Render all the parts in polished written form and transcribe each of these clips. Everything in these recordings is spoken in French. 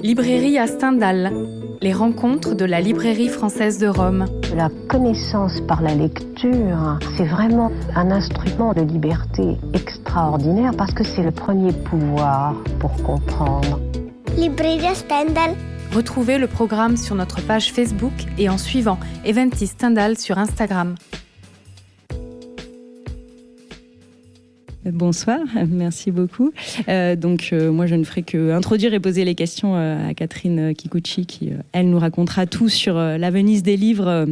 Librairie à Stendhal, les rencontres de la librairie française de Rome. La connaissance par la lecture, c'est vraiment un instrument de liberté extraordinaire parce que c'est le premier pouvoir pour comprendre. Librairie à Stendhal. Retrouvez le programme sur notre page Facebook et en suivant Eventis Stendhal sur Instagram. Bonsoir, merci beaucoup. Moi, je ne ferai qu'introduire et poser les questions à Catherine Kikuchi, qui, elle, nous racontera tout sur la Venise des livres,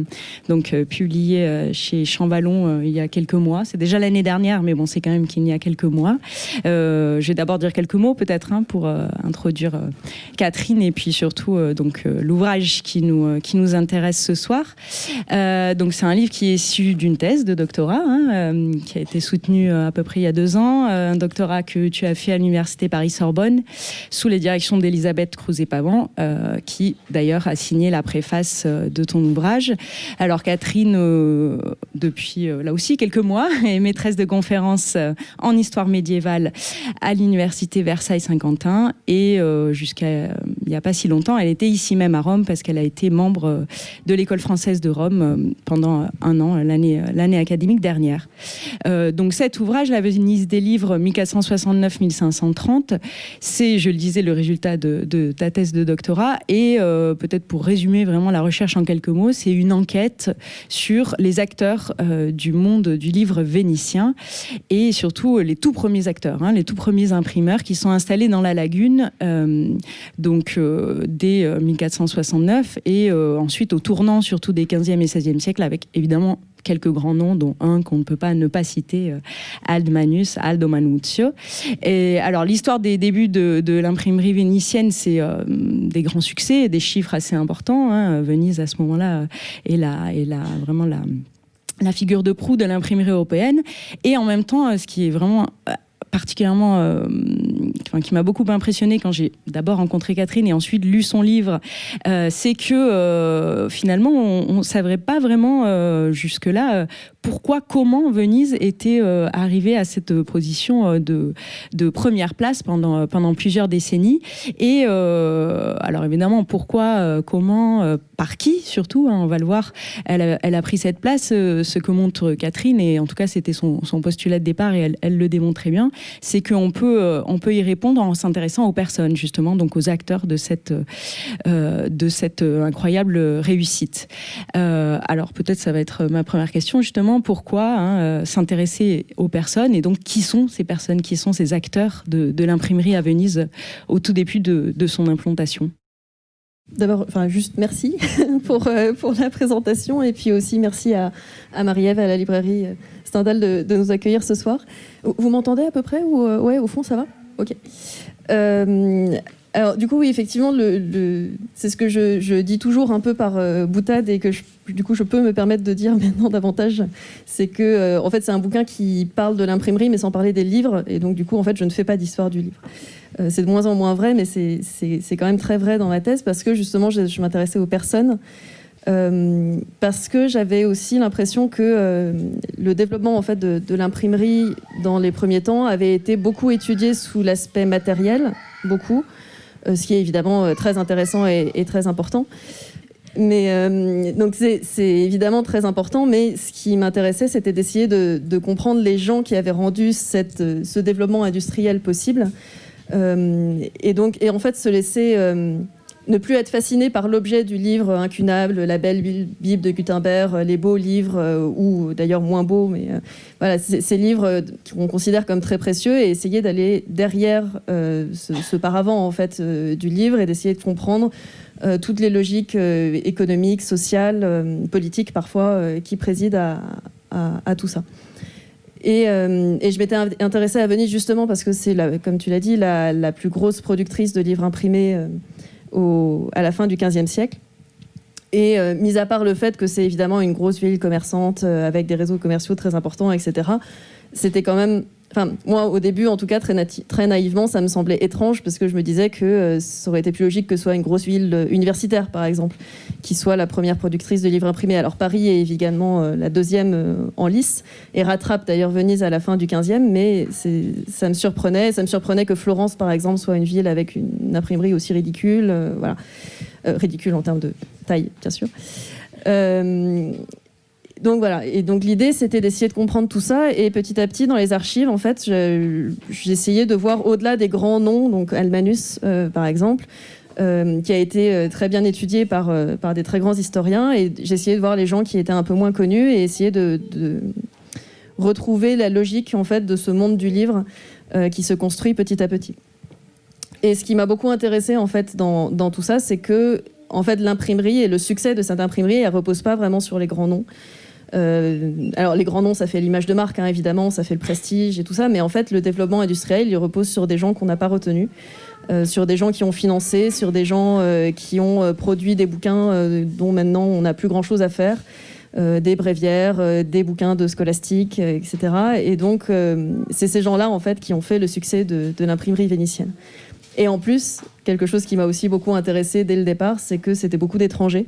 publié chez Champvallon il y a quelques mois. C'est déjà l'année dernière, mais bon, c'est quand même qu'il y a quelques mois. Je vais d'abord dire quelques mots, peut-être, pour introduire Catherine, et puis surtout l'ouvrage qui nous intéresse ce soir. C'est un livre qui est issu d'une thèse de doctorat, qui a été soutenue à peu près il y a 2 ans, un doctorat que tu as fait à l'université Paris-Sorbonne sous les directions d'Elisabeth Crouzet-Pavant, qui d'ailleurs a signé la préface de ton ouvrage. Alors Catherine, depuis là aussi quelques mois, est maîtresse de conférences en histoire médiévale à l'université Versailles-Saint-Quentin, et jusqu'à il n'y a pas si longtemps, elle était ici même à Rome parce qu'elle a été membre de l'école française de Rome pendant 1 an, l'année académique dernière. Donc cet ouvrage, La Venise des livres 1469-1530, c'est, je le disais, le résultat de ta thèse de doctorat, et peut-être pour résumer vraiment la recherche en quelques mots, c'est une enquête sur les acteurs du monde du livre vénitien, et surtout les tout premiers acteurs, les tout premiers imprimeurs qui sont installés dans la lagune dès 1469, et ensuite au tournant surtout des 15e et 16e siècles, avec évidemment quelques grands noms, dont un qu'on ne peut pas ne pas citer, Aldo Manuzio. Et alors, l'histoire des débuts de l'imprimerie vénitienne, c'est des grands succès, des chiffres assez importants. Venise, à ce moment-là, est vraiment la figure de proue de l'imprimerie européenne. Et en même temps, ce qui est vraiment particulièrement qui m'a beaucoup impressionnée quand j'ai d'abord rencontré Catherine et ensuite lu son livre, c'est que finalement on ne savait pas vraiment jusque-là comment Venise était arrivée à cette position de première place pendant plusieurs décennies. Et alors évidemment, pourquoi, comment, par qui surtout, on va le voir, elle a pris cette place. Ce que montre Catherine, et en tout cas c'était son postulat de départ, et elle le démontre très bien, c'est qu'on peut y répondre en s'intéressant aux personnes, justement, donc aux acteurs de cette incroyable réussite. Alors peut-être ça va être ma première question, justement, pourquoi s'intéresser aux personnes, et donc qui sont ces personnes, qui sont ces acteurs de l'imprimerie à Venise au tout début de son implantation? D'abord, juste merci pour la présentation, et puis aussi merci à Marie-Ève, à la librairie Stendhal de nous accueillir ce soir. Vous m'entendez à peu près, ou ouais, au fond ça va? Ok. Alors du coup, oui, effectivement, c'est ce que je dis toujours un peu par boutade, et que je peux me permettre de dire maintenant davantage, c'est que en fait c'est un bouquin qui parle de l'imprimerie mais sans parler des livres, et donc du coup en fait je ne fais pas d'histoire du livre. C'est de moins en moins vrai, mais c'est quand même très vrai dans ma thèse, parce que justement je m'intéressais aux personnes, parce que j'avais aussi l'impression que le développement en fait de l'imprimerie dans les premiers temps avait été beaucoup étudié sous l'aspect matériel, beaucoup, ce qui est évidemment très intéressant et très important. Mais donc c'est évidemment très important, mais ce qui m'intéressait, c'était d'essayer de comprendre les gens qui avaient rendu ce développement industriel possible, et en fait se laisser ne plus être fasciné par l'objet du livre incunable, la belle Bible de Gutenberg, les beaux livres, ou d'ailleurs moins beaux, mais voilà, ces livres qu'on considère comme très précieux, et essayer d'aller derrière ce paravent en fait du livre, et d'essayer de comprendre toutes les logiques économiques, sociales, politiques parfois, qui président à tout ça. Et je m'étais intéressée à Venise justement parce que c'est, comme tu l'as dit, la plus grosse productrice de livres imprimés à la fin du XVe siècle. Et mis à part le fait que c'est évidemment une grosse ville commerçante avec des réseaux commerciaux très importants, etc., c'était quand même Enfin, moi, au début, en tout cas, très naïvement, ça me semblait étrange parce que je me disais que ça aurait été plus logique que ce soit une grosse ville universitaire, par exemple, qui soit la première productrice de livres imprimés. Alors, Paris est évidemment la deuxième en lice et rattrape d'ailleurs Venise à la fin du 15e, mais ça me surprenait. Ça me surprenait que Florence, par exemple, soit une ville avec une imprimerie aussi ridicule. Voilà. Ridicule en termes de taille, bien sûr. Donc voilà, et donc l'idée c'était d'essayer de comprendre tout ça, et petit à petit dans les archives en fait j'essayais de voir au-delà des grands noms, donc Almanus par exemple, qui a été très bien étudié par des très grands historiens, et j'essayais de voir les gens qui étaient un peu moins connus et essayer de retrouver la logique en fait de ce monde du livre qui se construit petit à petit. Et ce qui m'a beaucoup intéressée en fait dans tout ça, c'est que en fait l'imprimerie et le succès de cette imprimerie, elle repose pas vraiment sur les grands noms. Alors les grands noms, ça fait l'image de marque, hein, évidemment, ça fait le prestige et tout ça, mais en fait le développement industriel, il repose sur des gens qu'on n'a pas retenus, sur des gens qui ont financé, sur des gens qui ont produit des bouquins dont maintenant on n'a plus grand chose à faire, des bréviaires, des bouquins de scolastique, etc. Et donc c'est ces gens-là en fait qui ont fait le succès de l'imprimerie vénitienne. Et en plus, quelque chose qui m'a aussi beaucoup intéressée dès le départ, c'est que c'était beaucoup d'étrangers.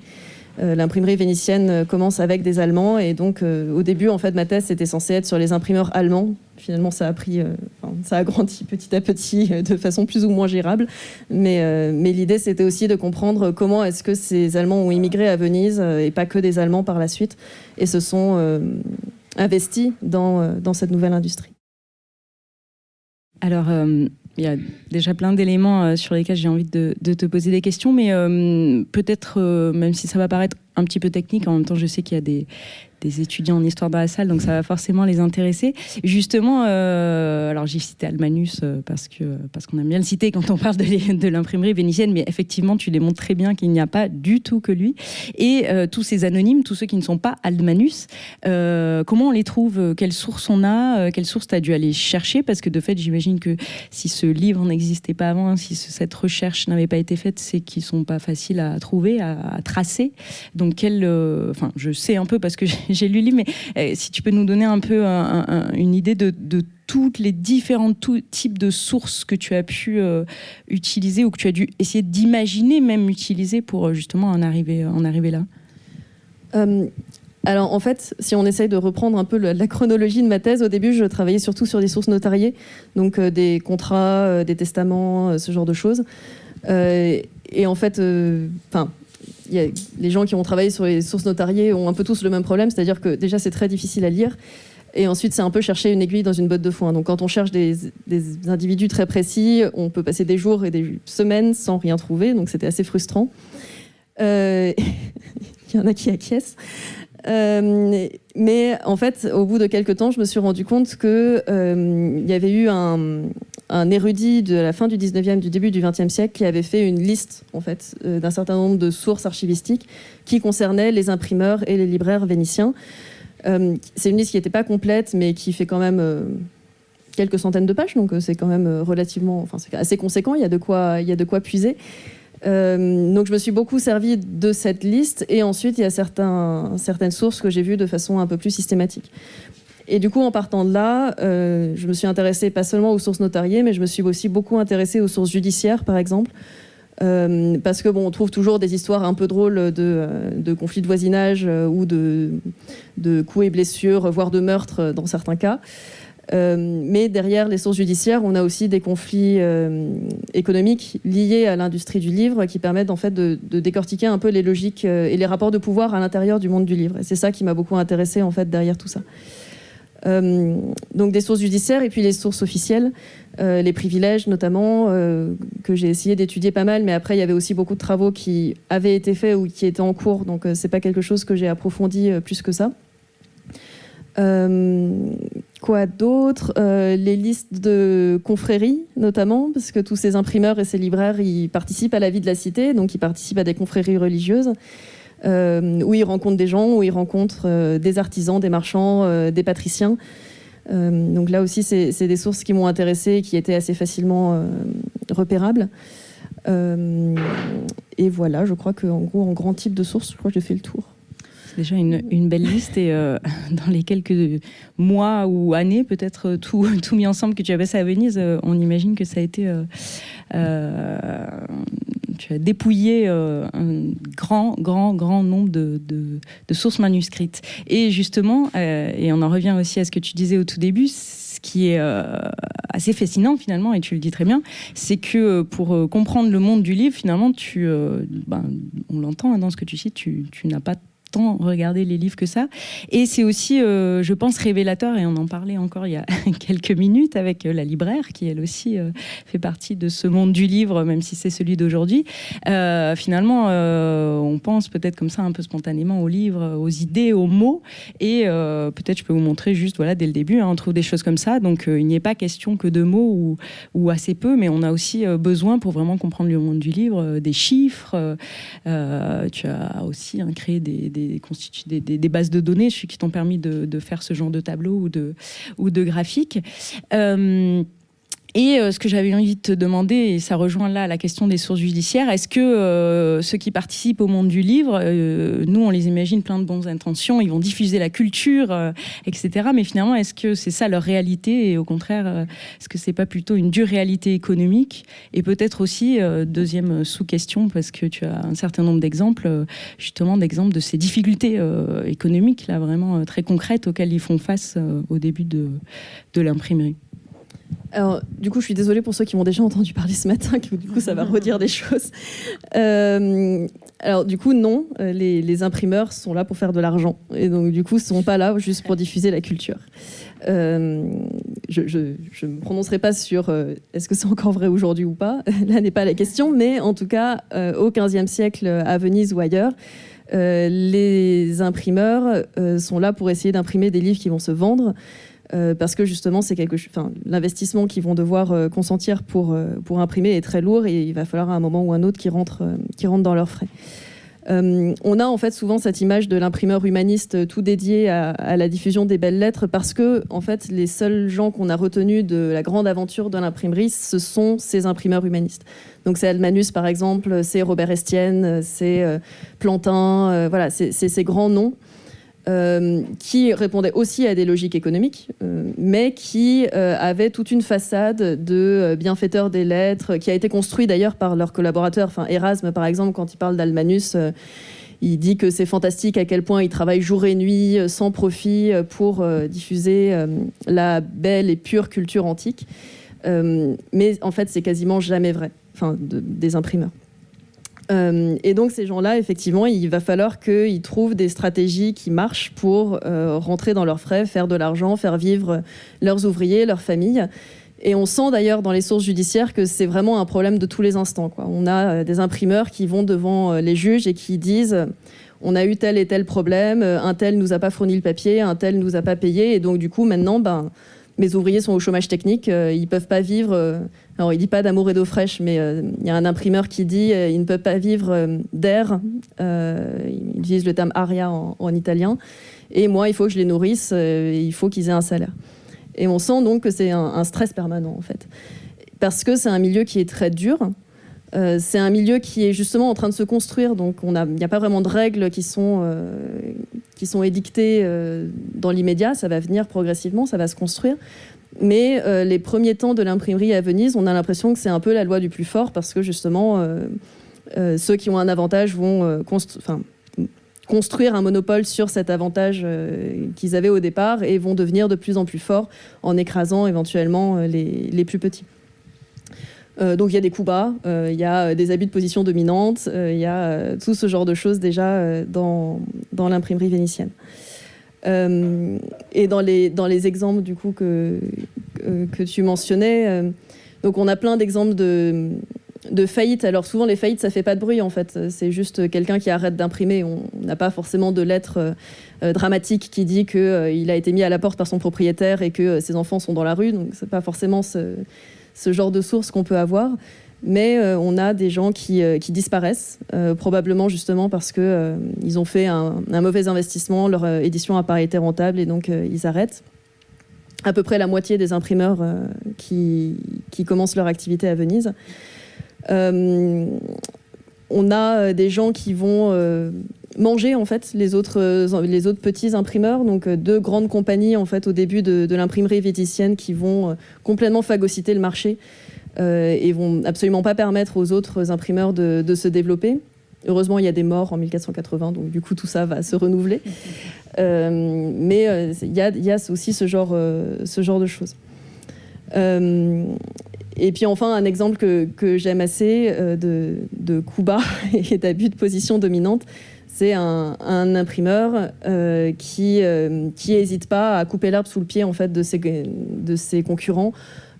L'imprimerie vénitienne commence avec des Allemands, et donc au début en fait ma thèse était censée être sur les imprimeurs allemands. Finalement ça a grandi petit à petit de façon plus ou moins gérable, mais l'idée c'était aussi de comprendre comment est-ce que ces Allemands ont immigré à Venise, et pas que des Allemands par la suite, et se sont investis dans cette nouvelle industrie. Alors, il y a déjà plein d'éléments sur lesquels j'ai envie de te poser des questions, mais peut-être, même si ça va paraître un petit peu technique, en même temps je sais qu'il y a des étudiants en histoire dans la salle, donc ça va forcément les intéresser. Justement, alors j'ai cité Almanus parce qu'on aime bien le citer quand on parle de l'imprimerie vénitienne, mais effectivement tu démontres très bien qu'il n'y a pas du tout que lui. Et tous ces anonymes, tous ceux qui ne sont pas Almanus, comment on les trouve? Quelles sources on a? Quelles sources tu as dû aller chercher? Parce que de fait, j'imagine que si ce livre n'existait pas avant, si cette recherche n'avait pas été faite, c'est qu'ils ne sont pas faciles à trouver, à tracer. Donc je sais un peu parce que j'ai lu le livre, mais si tu peux nous donner un peu une idée de toutes les différents types de sources que tu as pu utiliser, ou que tu as dû essayer d'imaginer même utiliser pour justement en arriver là. Alors en fait, si on essaye de reprendre un peu la chronologie de ma thèse, au début je travaillais surtout sur des sources notariées, donc des contrats, des testaments, ce genre de choses. Et en fait, les gens qui ont travaillé sur les sources notariées ont un peu tous le même problème, c'est-à-dire que déjà c'est très difficile à lire, et ensuite c'est un peu chercher une aiguille dans une botte de foin. Donc quand on cherche des individus très précis, on peut passer des jours et des semaines sans rien trouver, donc c'était assez frustrant. Il y en a qui acquiescent. Mais en fait, au bout de quelques temps, je me suis rendu compte qu'il y avait eu un érudit de la fin du 19e, du début du 20e siècle qui avait fait une liste en fait, d'un certain nombre de sources archivistiques qui concernaient les imprimeurs et les libraires vénitiens. C'est une liste qui n'était pas complète, mais qui fait quand même quelques centaines de pages, donc c'est quand même relativement, c'est assez conséquent, il y a de quoi puiser. Donc je me suis beaucoup servi de cette liste, et ensuite il y a certaines sources que j'ai vues de façon un peu plus systématique. Et du coup, en partant de là, je me suis intéressée pas seulement aux sources notariées, mais je me suis aussi beaucoup intéressée aux sources judiciaires, par exemple, parce que on trouve toujours des histoires un peu drôles de conflits de voisinage ou de coups et blessures, voire de meurtres dans certains cas. Mais derrière les sources judiciaires, on a aussi des conflits économiques liés à l'industrie du livre qui permettent en fait de décortiquer un peu les logiques et les rapports de pouvoir à l'intérieur du monde du livre. Et c'est ça qui m'a beaucoup intéressée en fait derrière tout ça. Donc des sources judiciaires et puis les sources officielles, les privilèges notamment, que j'ai essayé d'étudier pas mal, mais après il y avait aussi beaucoup de travaux qui avaient été faits ou qui étaient en cours, donc c'est pas quelque chose que j'ai approfondi plus que ça. Quoi d'autre? Les listes de confréries notamment, parce que tous ces imprimeurs et ces libraires, ils participent à la vie de la cité, donc ils participent à des confréries religieuses. Où ils rencontrent des gens, où ils rencontrent des artisans, des marchands, des patriciens. Donc là aussi, c'est des sources qui m'ont intéressée et qui étaient assez facilement repérables. Et voilà, je crois qu'en gros, en grand type de sources, je crois que j'ai fait le tour. C'est déjà une belle liste et dans les quelques mois ou années, peut-être tout mis ensemble que tu as passé à Venise, on imagine que ça a été... tu as dépouillé un grand nombre de sources manuscrites. Et justement, et on en revient aussi à ce que tu disais au tout début, ce qui est assez fascinant finalement, et tu le dis très bien, c'est que pour comprendre le monde du livre, finalement, on l'entend dans ce que tu cites, tu n'as pas tant regarder les livres que ça. Et c'est aussi, je pense, révélateur, et on en parlait encore il y a quelques minutes avec la libraire, qui elle aussi fait partie de ce monde du livre, même si c'est celui d'aujourd'hui. Finalement, on pense peut-être comme ça un peu spontanément aux livres, aux idées, aux mots, et peut-être je peux vous montrer juste, voilà, dès le début, on trouve des choses comme ça. Donc il n'y est pas question que de mots ou assez peu, mais on a aussi besoin, pour vraiment comprendre le monde du livre, des chiffres. Tu as aussi créé des bases de données qui t'ont permis de faire ce genre de tableau ou de graphiques. Et ce que j'avais envie de te demander, et ça rejoint là la question des sources judiciaires, est-ce que ceux qui participent au monde du livre, nous on les imagine plein de bonnes intentions, ils vont diffuser la culture, etc. Mais finalement, est-ce que c'est ça leur réalité, et au contraire, est-ce que c'est pas plutôt une dure réalité économique? Et peut-être aussi, deuxième sous-question, parce que tu as un certain nombre d'exemples, justement d'exemples de ces difficultés économiques, là vraiment très concrètes, auxquelles ils font face au début de l'imprimerie. Alors, du coup, je suis désolée pour ceux qui m'ont déjà entendu parler ce matin, que du coup, ça va redire des choses. Alors, du coup, non, les imprimeurs sont là pour faire de l'argent. Et donc, du coup, ils ne sont pas là juste pour diffuser la culture. Je ne me prononcerai pas sur est-ce que c'est encore vrai aujourd'hui ou pas. Là n'est pas la question. Mais en tout cas, au XVe siècle, à Venise ou ailleurs, les imprimeurs sont là pour essayer d'imprimer des livres qui vont se vendre. Parce que justement, c'est l'investissement qu'ils vont devoir consentir pour imprimer est très lourd, et il va falloir à un moment ou un autre qu'ils rentrent dans leurs frais. On a en fait souvent cette image de l'imprimeur humaniste tout dédié à la diffusion des belles lettres, parce que en fait, les seuls gens qu'on a retenus de la grande aventure de l'imprimerie, ce sont ces imprimeurs humanistes. Donc c'est Almanus par exemple, c'est Robert Estienne, c'est Plantin, voilà, c'est ces grands noms. Qui répondait aussi à des logiques économiques, mais qui avait toute une façade de bienfaiteurs des lettres, qui a été construit d'ailleurs par leurs collaborateurs. Enfin, Erasme, par exemple, quand il parle d'Almanus, il dit que c'est fantastique à quel point il travaille jour et nuit, sans profit, pour diffuser la belle et pure culture antique. Mais en fait, c'est quasiment jamais vrai, des imprimeurs. Et donc ces gens-là, effectivement, il va falloir qu'ils trouvent des stratégies qui marchent pour rentrer dans leurs frais, faire de l'argent, faire vivre leurs ouvriers, leurs familles. Et on sent d'ailleurs dans les sources judiciaires que c'est vraiment un problème de tous les instants, quoi. On a des imprimeurs qui vont devant les juges et qui disent « on a eu tel et tel problème, un tel nous a pas fourni le papier, un tel nous a pas payé, et donc du coup maintenant, mes ouvriers sont au chômage technique, ils peuvent pas vivre... Alors, il dit pas d'amour et d'eau fraîche, mais il y a un imprimeur qui dit il ne peut pas vivre d'air. Il utilise le terme aria en italien. Et moi, il faut que je les nourrisse, il faut qu'ils aient un salaire. Et on sent donc que c'est un stress permanent, en fait. Parce que c'est un milieu qui est très dur. C'est un milieu qui est justement en train de se construire. Donc, il n'y a pas vraiment de règles qui sont édictées dans l'immédiat. Ça va venir progressivement, ça va se construire. Mais les premiers temps de l'imprimerie à Venise, on a l'impression que c'est un peu la loi du plus fort, parce que justement, ceux qui ont un avantage vont construire un monopole sur cet avantage qu'ils avaient au départ, et vont devenir de plus en plus forts en écrasant éventuellement les plus petits. Donc il y a des coups bas, il y a des abus de position dominante, il y a tout ce genre de choses déjà dans l'imprimerie vénitienne. Et dans les exemples du coup que tu mentionnais, donc on a plein d'exemples de faillites. Alors souvent les faillites, ça fait pas de bruit en fait, c'est juste quelqu'un qui arrête d'imprimer. On n'a pas forcément de lettre dramatique qui dit qu'il a été mis à la porte par son propriétaire et que ses enfants sont dans la rue, donc c'est pas forcément ce genre de source qu'on peut avoir. Mais on a des gens qui disparaissent, probablement justement parce qu'ils ont fait un mauvais investissement, leur édition n'a pas été rentable, et donc ils arrêtent. À peu près la moitié des imprimeurs qui commencent leur activité à Venise. On a des gens qui vont manger en fait les autres petits imprimeurs. Donc 2 grandes compagnies en fait au début de l'imprimerie vénitienne qui vont complètement phagocyter le marché et vont absolument pas permettre aux autres imprimeurs de se développer. Heureusement, il y a des morts en 1480, donc du coup tout ça va se renouveler. Mais il y a aussi ce genre de choses. Et puis enfin, un exemple que j'aime assez de coup bas et d'abus de position dominante, c'est un imprimeur qui n'hésite pas à couper l'herbe sous le pied en fait, de ses concurrents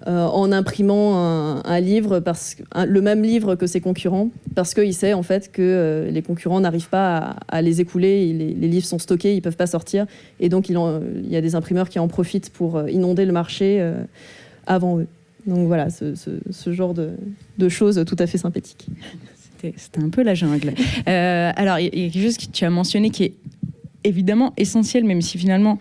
en imprimant un livre, le même livre que ses concurrents, parce qu'il sait en fait que les concurrents n'arrivent pas à les écouler, les livres sont stockés, ils ne peuvent pas sortir, et donc il y a des imprimeurs qui en profitent pour inonder le marché avant eux. Donc voilà, ce genre de choses tout à fait sympathiques. C'était un peu la jungle. Alors, il y a quelque chose que tu as mentionné qui est évidemment essentiel, même si finalement,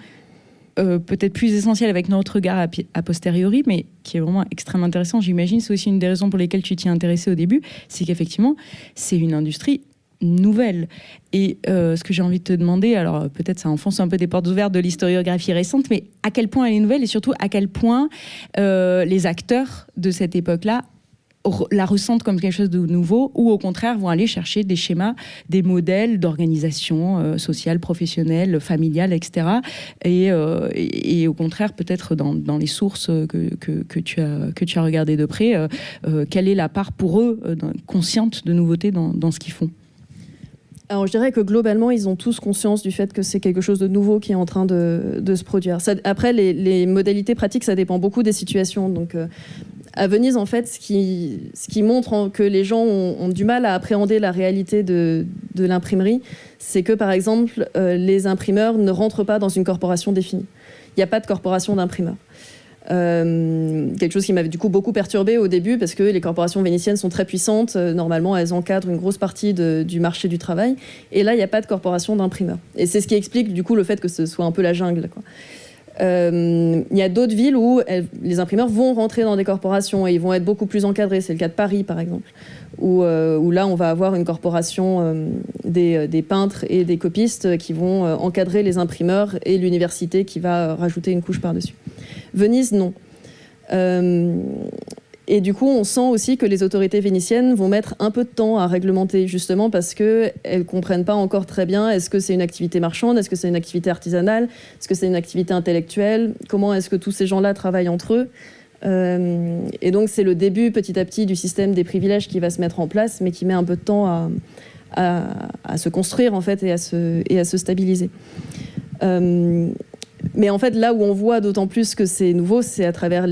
peut-être plus essentiel avec notre regard a posteriori, mais qui est vraiment extrêmement intéressant. J'imagine c'est aussi une des raisons pour lesquelles tu t'y es intéressé au début, c'est qu'effectivement, c'est une industrie nouvelle. Et ce que j'ai envie de te demander, alors peut-être ça enfonce un peu des portes ouvertes de l'historiographie récente, mais à quel point elle est nouvelle et surtout à quel point les acteurs de cette époque-là la ressentent comme quelque chose de nouveau ou au contraire vont aller chercher des schémas, des modèles d'organisation sociale, professionnelle, familiale, etc. Et au contraire, peut-être dans les sources que tu as regardées de près, quelle est la part pour eux consciente de nouveauté dans ce qu'ils font ? Alors, je dirais que globalement, ils ont tous conscience du fait que c'est quelque chose de nouveau qui est en train de se produire. Après, les modalités pratiques, ça dépend beaucoup des situations. Donc, à Venise, en fait, ce qui montre que les gens ont du mal à appréhender la réalité de l'imprimerie, c'est que, par exemple, les imprimeurs ne rentrent pas dans une corporation définie. Il n'y a pas de corporation d'imprimeurs. Quelque chose qui m'avait du coup beaucoup perturbée au début parce que les corporations vénitiennes sont très puissantes, normalement elles encadrent une grosse partie du marché du travail, et là il n'y a pas de corporation d'imprimeurs, et c'est ce qui explique du coup le fait que ce soit un peu la jungle, quoi. Il y a d'autres villes où les imprimeurs vont rentrer dans des corporations et ils vont être beaucoup plus encadrés. C'est le cas de Paris par exemple, où là on va avoir une corporation des peintres et des copistes qui vont encadrer les imprimeurs et l'université qui va rajouter une couche par-dessus. Venise, non. Et du coup, on sent aussi que les autorités vénitiennes vont mettre un peu de temps à réglementer, justement parce qu'elles ne comprennent pas encore très bien est-ce que c'est une activité marchande, est-ce que c'est une activité artisanale, est-ce que c'est une activité intellectuelle, comment est-ce que tous ces gens-là travaillent entre eux. Et donc, c'est le début, petit à petit, du système des privilèges qui va se mettre en place, mais qui met un peu de temps à se construire, en fait, et à se stabiliser. Mais en fait, là où on voit d'autant plus que c'est nouveau, c'est à travers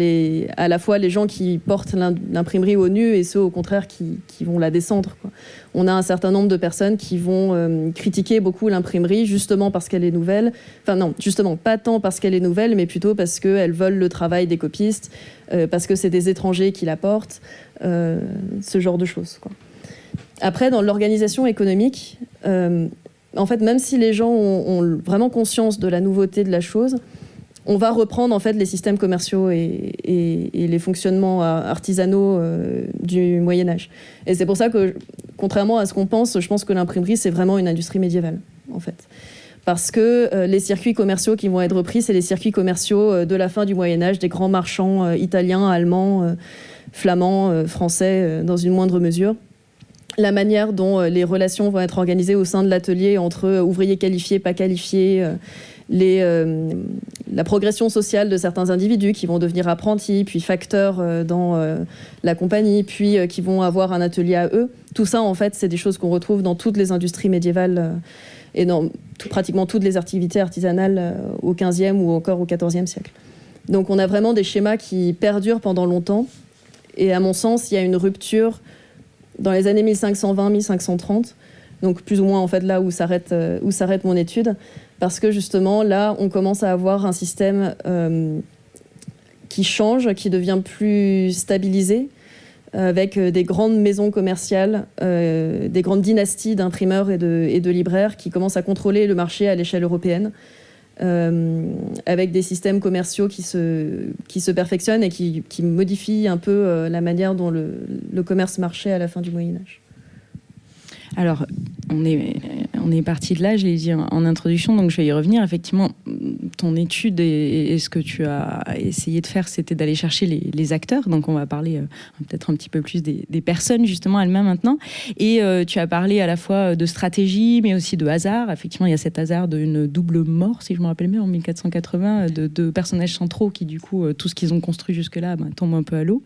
à la fois les gens qui portent l'imprimerie au nu et ceux, au contraire, qui vont la descendre, quoi. On a un certain nombre de personnes qui vont critiquer beaucoup l'imprimerie, justement parce qu'elle est nouvelle. Enfin non, justement, pas tant parce qu'elle est nouvelle, mais plutôt parce qu'elles veulent le travail des copistes, parce que c'est des étrangers qui la portent, ce genre de choses, quoi. Après, dans l'organisation économique... en fait, même si les gens ont vraiment conscience de la nouveauté de la chose, on va reprendre en fait les systèmes commerciaux et les fonctionnements artisanaux du Moyen-Âge. Et c'est pour ça que, contrairement à ce qu'on pense, je pense que l'imprimerie, c'est vraiment une industrie médiévale, en fait. Parce que les circuits commerciaux qui vont être repris, c'est les circuits commerciaux de la fin du Moyen-Âge, des grands marchands italiens, allemands, flamands, français, dans une moindre mesure. La manière dont les relations vont être organisées au sein de l'atelier entre ouvriers qualifiés, pas qualifiés, la progression sociale de certains individus qui vont devenir apprentis, puis facteurs dans la compagnie, puis qui vont avoir un atelier à eux. Tout ça, en fait, c'est des choses qu'on retrouve dans toutes les industries médiévales et dans pratiquement toutes les activités artisanales au XVe ou encore au XIVe siècle. Donc on a vraiment des schémas qui perdurent pendant longtemps. Et à mon sens, il y a une rupture dans les années 1520-1530, donc plus ou moins en fait là où s'arrête mon étude, parce que justement là on commence à avoir un système qui change, qui devient plus stabilisé, avec des grandes maisons commerciales, des grandes dynasties d'imprimeurs et de libraires qui commencent à contrôler le marché à l'échelle européenne, avec des systèmes commerciaux qui se perfectionnent et qui modifient un peu la manière dont le commerce marchait à la fin du Moyen-Âge. Alors, on est parti de là, je l'ai dit en introduction, donc je vais y revenir. Effectivement, ton étude et ce que tu as essayé de faire, c'était d'aller chercher les acteurs. Donc on va parler peut-être un petit peu plus des personnes justement elles-mêmes maintenant. Et tu as parlé à la fois de stratégie, mais aussi de hasard. Effectivement, il y a cet hasard d'une double mort, si je me rappelle bien, en 1480, de personnages centraux qui, du coup, tout ce qu'ils ont construit jusque-là tombe un peu à l'eau.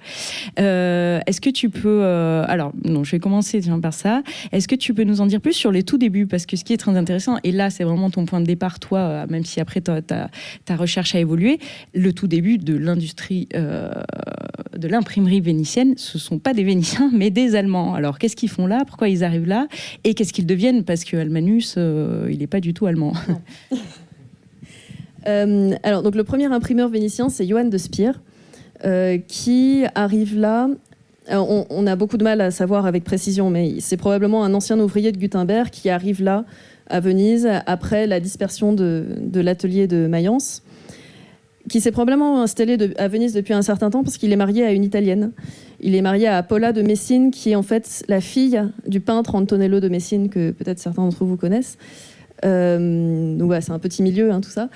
Est-ce que tu peux... alors, non, je vais commencer par ça. Est-ce que tu peux nous en dire plus sur les tout débuts? Parce que ce qui est très intéressant, et là, c'est vraiment ton point de départ, toi, même si après, ta recherche a évolué, le tout début de l'industrie de l'imprimerie vénitienne, ce ne sont pas des Vénitiens, mais des Allemands. Alors, qu'est-ce qu'ils font là? Pourquoi ils arrivent là? Et qu'est-ce qu'ils deviennent? Parce que Almanus, il n'est pas du tout allemand. Alors, donc, le premier imprimeur vénitien, c'est Johann de Spire, qui arrive là... On a beaucoup de mal à savoir avec précision, mais c'est probablement un ancien ouvrier de Gutenberg qui arrive là, à Venise, après la dispersion de l'atelier de Mayence, qui s'est probablement installé à Venise depuis un certain temps parce qu'il est marié à une Italienne. Il est marié à Paula de Messine, qui est en fait la fille du peintre Antonello de Messine, que peut-être certains d'entre vous connaissent. Donc voilà, c'est un petit milieu, tout ça.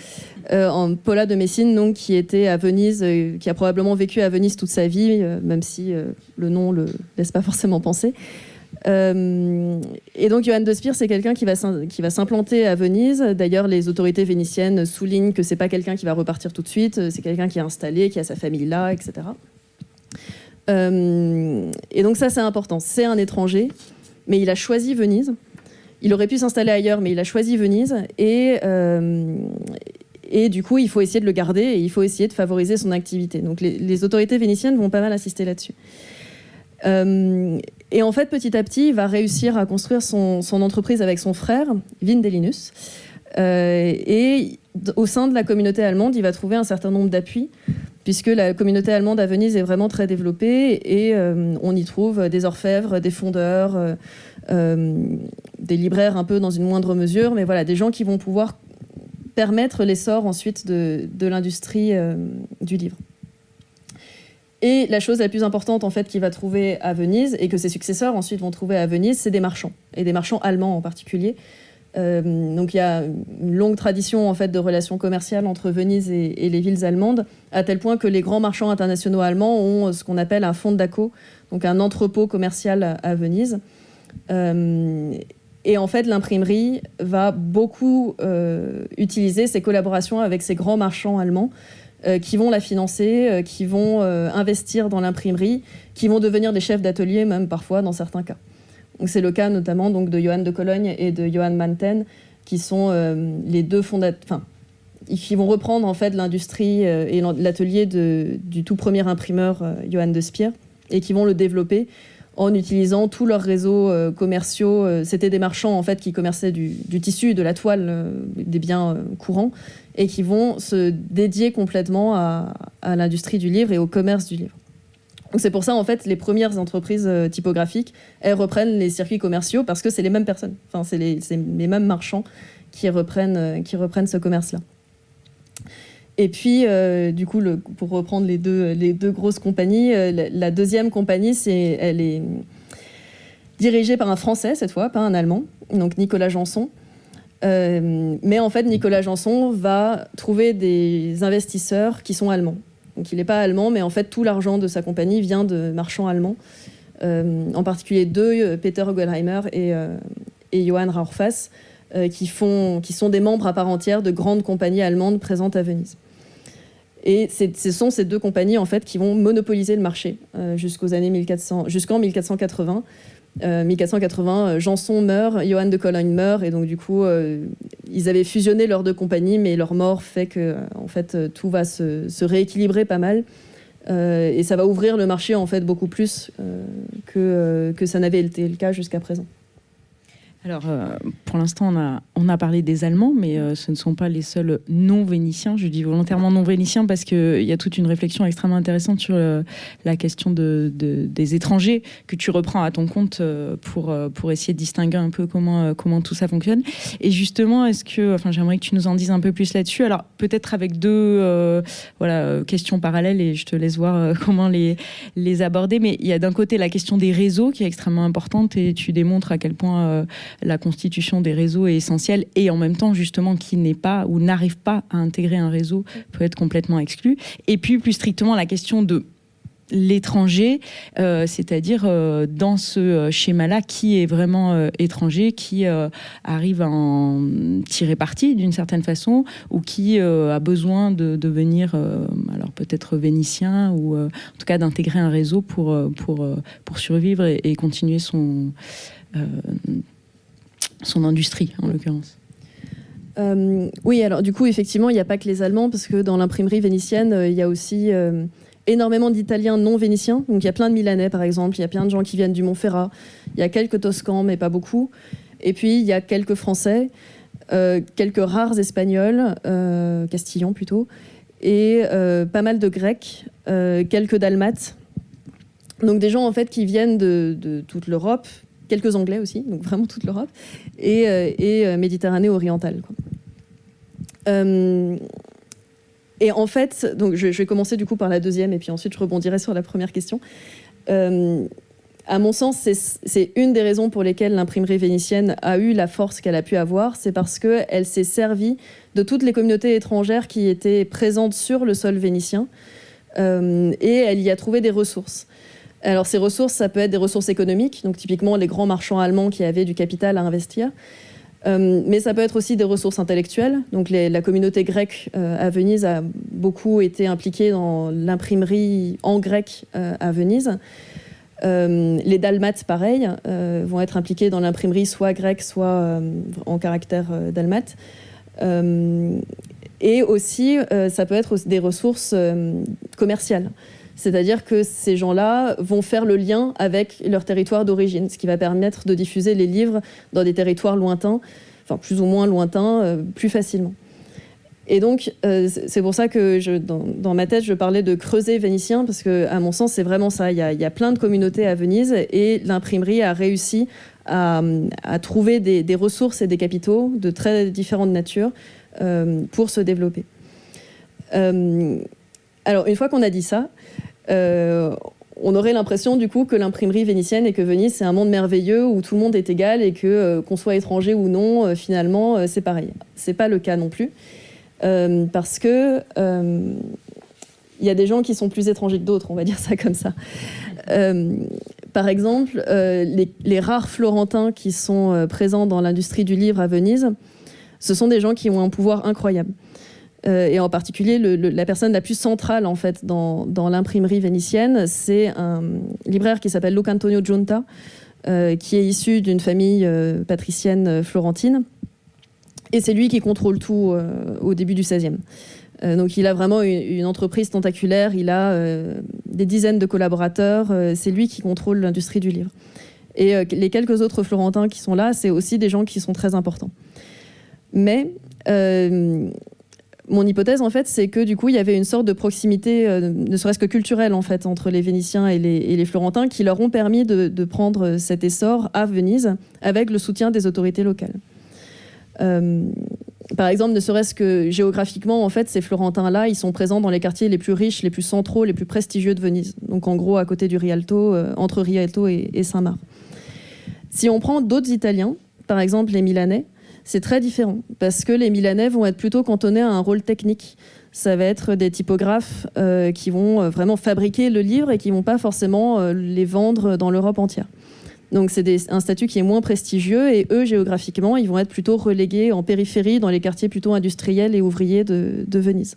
Paula de Messine, donc, qui était à Venise, qui a probablement vécu à Venise toute sa vie, même si le nom le laisse pas forcément penser. Et donc Johann de Spire, c'est quelqu'un qui va s'implanter à Venise. D'ailleurs, les autorités vénitiennes soulignent que c'est pas quelqu'un qui va repartir tout de suite, c'est quelqu'un qui est installé, qui a sa famille là, etc. Et donc ça, c'est important. C'est un étranger, mais il a choisi Venise. Il aurait pu s'installer ailleurs, mais il a choisi Venise. Et du coup, il faut essayer de le garder et il faut essayer de favoriser son activité. Donc les autorités vénitiennes vont pas mal insister là-dessus. Et en fait, petit à petit, il va réussir à construire son entreprise avec son frère, Vindelinus. Et au sein de la communauté allemande, il va trouver un certain nombre d'appuis, puisque la communauté allemande à Venise est vraiment très développée et on y trouve des orfèvres, des fondeurs, des libraires un peu dans une moindre mesure, mais voilà, des gens qui vont pouvoir permettre l'essor ensuite de l'industrie du livre. Et la chose la plus importante en fait qu'il va trouver à Venise et que ses successeurs ensuite vont trouver à Venise, c'est des marchands, et des marchands allemands en particulier. Donc il y a une longue tradition en fait de relations commerciales entre Venise et les villes allemandes, à tel point que les grands marchands internationaux allemands ont ce qu'on appelle un fondaco, donc un entrepôt commercial à Venise. Et en fait, l'imprimerie va beaucoup utiliser ses collaborations avec ces grands marchands allemands qui vont la financer, qui vont investir dans l'imprimerie, qui vont devenir des chefs d'atelier même parfois dans certains cas. Donc, c'est le cas notamment donc, de Johann de Cologne et de Johann Manten, qui sont les deux fondateurs, qui vont reprendre en fait l'industrie et l'atelier du tout premier imprimeur Johann de Spire, et qui vont le développer en utilisant tous leurs réseaux commerciaux. C'était des marchands en fait qui commerçaient du tissu, de la toile, des biens courants, et qui vont se dédier complètement à l'industrie du livre et au commerce du livre. Donc c'est pour ça en fait les premières entreprises typographiques, elles reprennent les circuits commerciaux parce que c'est les mêmes personnes, enfin c'est les mêmes marchands qui reprennent ce commerce-là. Et puis, du coup, pour reprendre les deux grosses compagnies, la deuxième compagnie, elle est dirigée par un Français, cette fois, pas un Allemand, donc Nicolas Janson. Mais en fait, Nicolas Janson va trouver des investisseurs qui sont allemands. Donc, il n'est pas allemand, mais en fait, tout l'argent de sa compagnie vient de marchands allemands, en particulier deux, Peter Ogelheimer et Johann Rauchfass, qui sont des membres à part entière de grandes compagnies allemandes présentes à Venise. Et ce sont ces deux compagnies en fait qui vont monopoliser le marché jusqu'en 1480. 1480, Janson meurt, Johann de Cologne meurt, et donc du coup, ils avaient fusionné leurs deux compagnies, mais leur mort fait que en fait, tout va se rééquilibrer pas mal, et ça va ouvrir le marché en fait beaucoup plus que ça n'avait été le cas jusqu'à présent. Alors, pour l'instant, on a parlé des Allemands, mais ce ne sont pas les seuls non-vénitiens. Je dis volontairement non-vénitiens parce qu'il y a toute une réflexion extrêmement intéressante sur la question des étrangers que tu reprends à ton compte pour essayer de distinguer un peu comment tout ça fonctionne. Et justement, j'aimerais que tu nous en dises un peu plus là-dessus. Alors, peut-être avec deux questions parallèles, et je te laisse voir comment les aborder. Mais il y a d'un côté la question des réseaux qui est extrêmement importante, et tu démontres à quel point la constitution des réseaux est essentielle et en même temps justement qui n'est pas ou n'arrive pas à intégrer un réseau peut être complètement exclu. Et puis plus strictement la question de l'étranger, c'est-à-dire dans ce schéma-là, qui est vraiment étranger, qui arrive à en tirer parti d'une certaine façon, ou qui a besoin de devenir, alors peut-être vénitien, ou en tout cas d'intégrer un réseau pour survivre et continuer son industrie, en l'occurrence. Oui, alors du coup, effectivement, il n'y a pas que les Allemands, parce que dans l'imprimerie vénitienne, il y a aussi énormément d'Italiens non vénitiens. Donc il y a plein de Milanais, par exemple. Il y a plein de gens qui viennent du Montferrat. Il y a quelques Toscans, mais pas beaucoup. Et puis, il y a quelques Français, quelques rares Espagnols, Castillans plutôt, et pas mal de Grecs, quelques Dalmates. Donc des gens, en fait, qui viennent de toute l'Europe, quelques Anglais aussi, donc vraiment toute l'Europe, et Méditerranée orientale, quoi. Et en fait, donc je vais commencer du coup par la deuxième, et puis ensuite je rebondirai sur la première question. À mon sens, c'est une des raisons pour lesquelles l'imprimerie vénitienne a eu la force qu'elle a pu avoir, c'est parce qu'elle s'est servie de toutes les communautés étrangères qui étaient présentes sur le sol vénitien, et elle y a trouvé des ressources. Alors ces ressources, ça peut être des ressources économiques, donc typiquement les grands marchands allemands qui avaient du capital à investir, mais ça peut être aussi des ressources intellectuelles. Donc la communauté grecque à Venise a beaucoup été impliquée dans l'imprimerie en grec à Venise. Les Dalmates, pareil, vont être impliqués dans l'imprimerie soit grecque, soit en caractère dalmate. Et aussi, ça peut être des ressources commerciales. C'est-à-dire que ces gens-là vont faire le lien avec leur territoire d'origine, ce qui va permettre de diffuser les livres dans des territoires lointains, enfin plus ou moins lointains, plus facilement. Et donc, c'est pour ça que dans ma tête, je parlais de creuset vénitien, parce qu'à mon sens, c'est vraiment ça. Il y a plein de communautés à Venise, et l'imprimerie a réussi à trouver des ressources et des capitaux de très différentes natures pour se développer. Alors, une fois qu'on a dit ça, on aurait l'impression du coup que l'imprimerie vénitienne et que Venise c'est un monde merveilleux où tout le monde est égal et que qu'on soit étranger ou non, finalement c'est pareil. C'est pas le cas non plus, parce que il y a des gens qui sont plus étrangers que d'autres, on va dire ça comme ça. Par exemple, les rares Florentins qui sont présents dans l'industrie du livre à Venise, ce sont des gens qui ont un pouvoir incroyable. Et en particulier, la personne la plus centrale en fait, dans l'imprimerie vénitienne, c'est un libraire qui s'appelle Luca Antonio Giunta, qui est issu d'une famille patricienne florentine. Et c'est lui qui contrôle tout au début du XVIe. Donc il a vraiment une entreprise tentaculaire, il a des dizaines de collaborateurs, c'est lui qui contrôle l'industrie du livre. Et les quelques autres Florentins qui sont là, c'est aussi des gens qui sont très importants. Mais mon hypothèse, en fait, c'est que du coup, il y avait une sorte de proximité, ne serait-ce que culturelle, en fait, entre les Vénitiens et les Florentins, qui leur ont permis de prendre cet essor à Venise, avec le soutien des autorités locales. Par exemple, ne serait-ce que géographiquement, en fait, ces Florentins-là, ils sont présents dans les quartiers les plus riches, les plus centraux, les plus prestigieux de Venise. Donc, en gros, à côté du Rialto, entre Rialto et Saint-Marc. Si on prend d'autres Italiens, par exemple les Milanais, c'est très différent, parce que les Milanais vont être plutôt cantonnés à un rôle technique. Ça va être des typographes qui vont vraiment fabriquer le livre et qui ne vont pas forcément les vendre dans l'Europe entière. Donc c'est un statut qui est moins prestigieux, et eux, géographiquement, ils vont être plutôt relégués en périphérie, dans les quartiers plutôt industriels et ouvriers de Venise.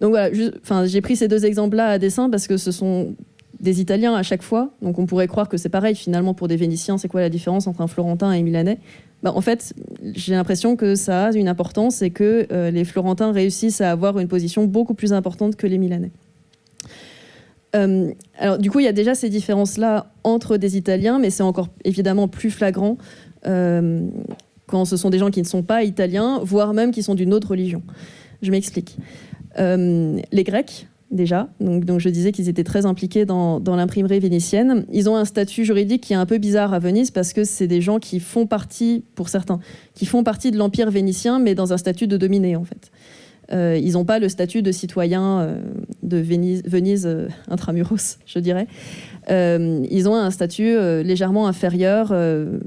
Donc voilà, j'ai pris ces deux exemples-là à dessein parce que ce sont des Italiens à chaque fois. Donc on pourrait croire que c'est pareil finalement pour des Vénitiens. C'est quoi la différence entre un Florentin et un Milanais ? En fait, j'ai l'impression que ça a une importance et que les Florentins réussissent à avoir une position beaucoup plus importante que les Milanais. Alors du coup, il y a déjà ces différences-là entre des Italiens, mais c'est encore évidemment plus flagrant quand ce sont des gens qui ne sont pas italiens, voire même qui sont d'une autre religion. Je m'explique. Les Grecs, déjà, donc je disais qu'ils étaient très impliqués dans l'imprimerie vénitienne. Ils ont un statut juridique qui est un peu bizarre à Venise, parce que c'est des gens qui font partie, pour certains, qui font partie de l'Empire vénitien, mais dans un statut de dominé, en fait. Ils n'ont pas le statut de citoyen de Venise intramuros, je dirais. ils ont un statut légèrement inférieur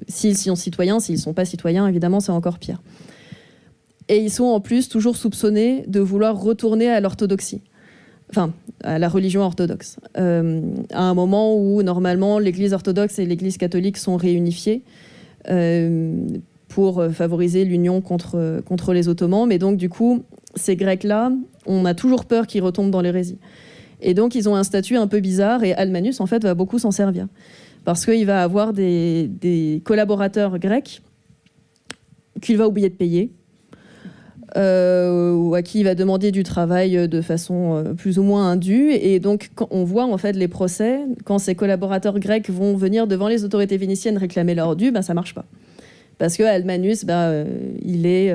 s'ils sont citoyens. S'ils ne sont pas citoyens, évidemment, c'est encore pire. Et ils sont en plus toujours soupçonnés de vouloir retourner à l'orthodoxie, enfin à la religion orthodoxe, à un moment où normalement l'Église orthodoxe et l'Église catholique sont réunifiées pour favoriser l'union contre les Ottomans. Mais donc du coup, ces Grecs-là, on a toujours peur qu'ils retombent dans l'hérésie. Et donc ils ont un statut un peu bizarre, et Almanus en fait va beaucoup s'en servir, parce qu'il va avoir des collaborateurs grecs qu'il va oublier de payer, ou à qui il va demander du travail de façon plus ou moins indue. Et donc, quand on voit en fait les procès, quand ces collaborateurs grecs vont venir devant les autorités vénitiennes réclamer leur dû, ça marche pas. Parce que Almanus, il est...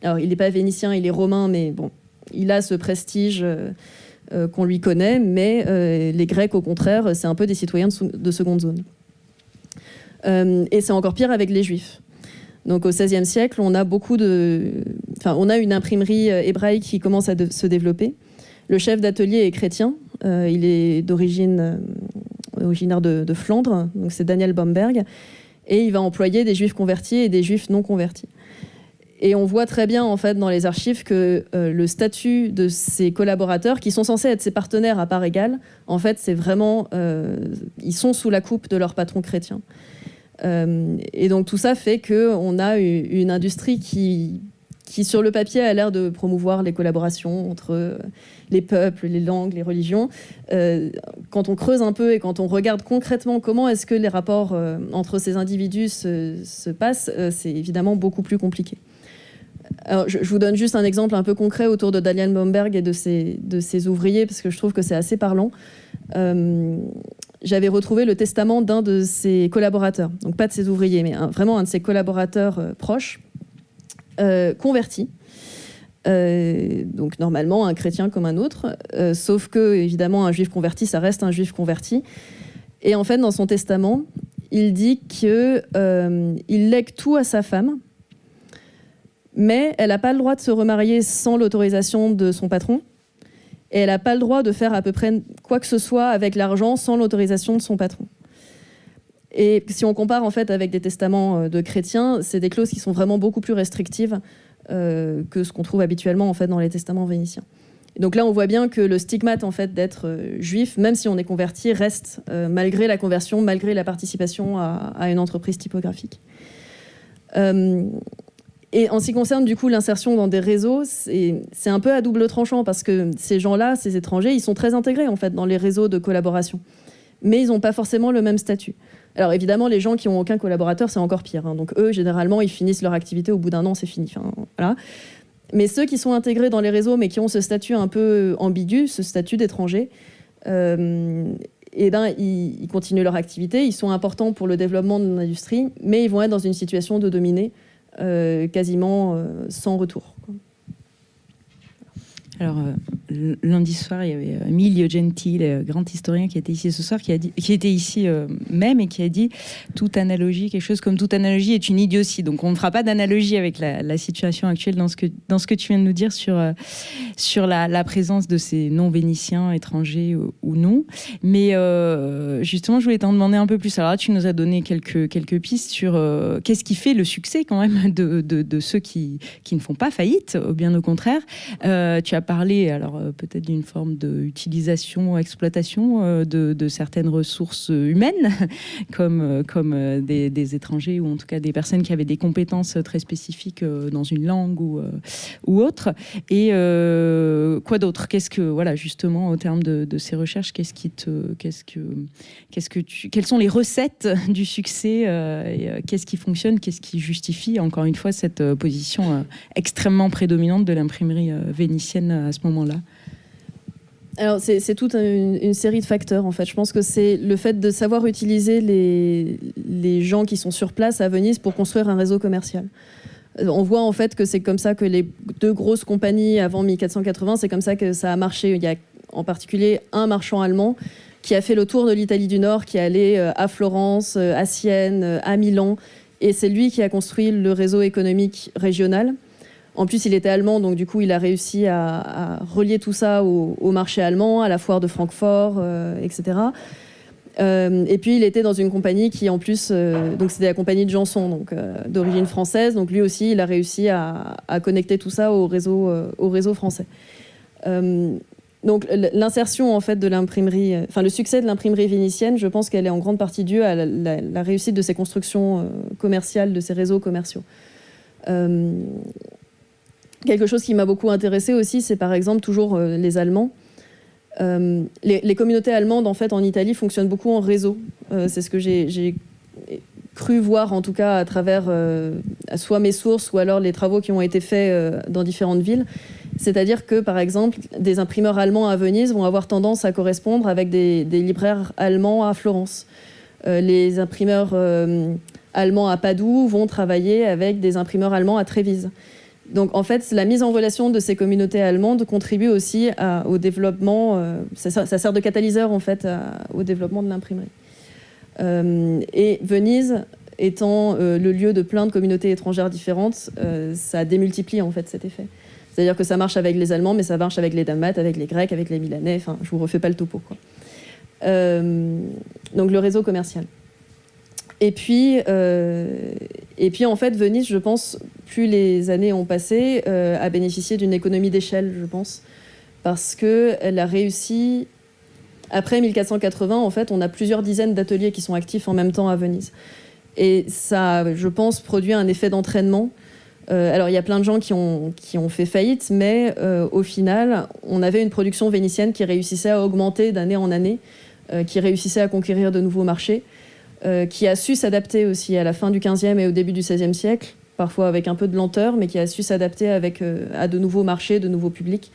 alors, il n'est pas vénitien, il est romain, mais bon, il a ce prestige qu'on lui connaît, mais les Grecs, au contraire, c'est un peu des citoyens de seconde zone. Et c'est encore pire avec les Juifs. Donc au XVIe siècle, on a on a une imprimerie hébraïque qui commence à se développer. Le chef d'atelier est chrétien. Il est originaire de Flandre, donc c'est Daniel Bamberg, et il va employer des Juifs convertis et des Juifs non convertis. Et on voit très bien en fait dans les archives que le statut de ces collaborateurs, qui sont censés être ses partenaires à part égale, en fait c'est vraiment, ils sont sous la coupe de leur patron chrétien. Et donc tout ça fait qu'on a une industrie qui sur le papier a l'air de promouvoir les collaborations entre les peuples, les langues, les religions. Quand on creuse un peu et quand on regarde concrètement comment est-ce que les rapports entre ces individus se passent, c'est évidemment beaucoup plus compliqué. Alors, je vous donne juste un exemple un peu concret autour de Daniel Bamberg et de ses ouvriers, parce que je trouve que c'est assez parlant. J'avais retrouvé le testament d'un de ses collaborateurs, donc pas de ses ouvriers, mais vraiment un de ses collaborateurs proches, converti. Donc normalement un chrétien comme un autre, sauf que évidemment un juif converti, ça reste un juif converti. Et en fait, dans son testament, il dit qu'il lègue tout à sa femme, mais elle n'a pas le droit de se remarier sans l'autorisation de son patron. Et elle n'a pas le droit de faire à peu près quoi que ce soit avec l'argent sans l'autorisation de son patron. Et si on compare en fait avec des testaments de chrétiens, c'est des clauses qui sont vraiment beaucoup plus restrictives que ce qu'on trouve habituellement en fait dans les testaments vénitiens. Et donc là, on voit bien que le stigmate en fait d'être juif, même si on est converti, reste malgré la conversion, malgré la participation à une entreprise typographique. Et en ce qui concerne du coup l'insertion dans des réseaux, c'est un peu à double tranchant, parce que ces gens-là, ces étrangers, ils sont très intégrés en fait dans les réseaux de collaboration, mais ils n'ont pas forcément le même statut. Alors évidemment, les gens qui n'ont aucun collaborateur, c'est encore pire, hein. Donc eux, généralement, ils finissent leur activité au bout d'un an, c'est fini. Enfin, voilà. Mais ceux qui sont intégrés dans les réseaux, mais qui ont ce statut un peu ambigu, ce statut d'étranger, ils continuent leur activité, ils sont importants pour le développement de l'industrie, mais ils vont être dans une situation de dominés quasiment sans retour. Alors, lundi soir, il y avait Emilio Gentile, grand historien qui était ici ce soir, qui était ici même, et qui a dit toute analogie, quelque chose comme toute analogie est une idiotie. Donc, on ne fera pas d'analogie avec la situation actuelle dans ce que tu viens de nous dire sur la présence de ces non-vénitiens, étrangers ou non. Mais justement, je voulais t'en demander un peu plus. Alors là, tu nous as donné quelques pistes sur qu'est-ce qui fait le succès quand même de ceux qui ne font pas faillite, bien au contraire. Tu as parlé, alors peut-être d'une forme d'utilisation, exploitation de certaines ressources humaines, comme des étrangers, ou en tout cas des personnes qui avaient des compétences très spécifiques dans une langue ou autre. Et quoi d'autre ? Voilà, justement, au terme de ces recherches, quelles sont les recettes du succès, qu'est-ce qui fonctionne, qu'est-ce qui justifie, encore une fois, cette position extrêmement prédominante de l'imprimerie vénitienne à ce moment-là? Alors, c'est toute une série de facteurs, en fait. Je pense que c'est le fait de savoir utiliser les gens qui sont sur place à Venise pour construire un réseau commercial. On voit en fait que c'est comme ça que les deux grosses compagnies avant 1480, c'est comme ça que ça a marché. Il y a en particulier un marchand allemand qui a fait le tour de l'Italie du Nord, qui est allé à Florence, à Sienne, à Milan, et c'est lui qui a construit le réseau économique régional. En plus, il était allemand, donc du coup, il a réussi à relier tout ça au marché allemand, à la foire de Francfort, etc. Et puis il était dans une compagnie qui en plus, donc c'était la compagnie de Janson, donc d'origine française. Donc lui aussi, il a réussi à connecter tout ça au réseau français. Donc l'insertion en fait de l'imprimerie, enfin le succès de l'imprimerie vénitienne, je pense qu'elle est en grande partie due à la réussite de ces constructions commerciales, de ces réseaux commerciaux. Quelque chose qui m'a beaucoup intéressée aussi, c'est par exemple toujours les Allemands. Les communautés allemandes en fait en Italie fonctionnent beaucoup en réseau. C'est ce que j'ai cru voir en tout cas à travers soit mes sources ou alors les travaux qui ont été faits dans différentes villes. C'est-à-dire que par exemple des imprimeurs allemands à Venise vont avoir tendance à correspondre avec des libraires allemands à Florence. Les imprimeurs allemands à Padoue vont travailler avec des imprimeurs allemands à Trévise. Donc en fait, la mise en relation de ces communautés allemandes contribue aussi au développement, ça sert de catalyseur en fait au développement de l'imprimerie. Et Venise étant le lieu de plein de communautés étrangères différentes, ça démultiplie en fait cet effet. C'est-à-dire que ça marche avec les Allemands, mais ça marche avec les Dalmates, avec les Grecs, avec les Milanais, enfin je vous refais pas le topo, quoi. Donc le réseau commercial. Et puis en fait, Venise, je pense, plus les années ont passé, a bénéficié d'une économie d'échelle, je pense, parce qu'elle a réussi. Après 1480, en fait, on a plusieurs dizaines d'ateliers qui sont actifs en même temps à Venise. Et ça, je pense, produit un effet d'entraînement. Alors, il y a plein de gens qui ont fait faillite, mais au final, on avait une production vénitienne qui réussissait à augmenter d'année en année, qui réussissait à conquérir de nouveaux marchés. Qui a su s'adapter aussi à la fin du XVe et au début du XVIe siècle, parfois avec un peu de lenteur, mais qui a su s'adapter à de nouveaux marchés, de nouveaux publics.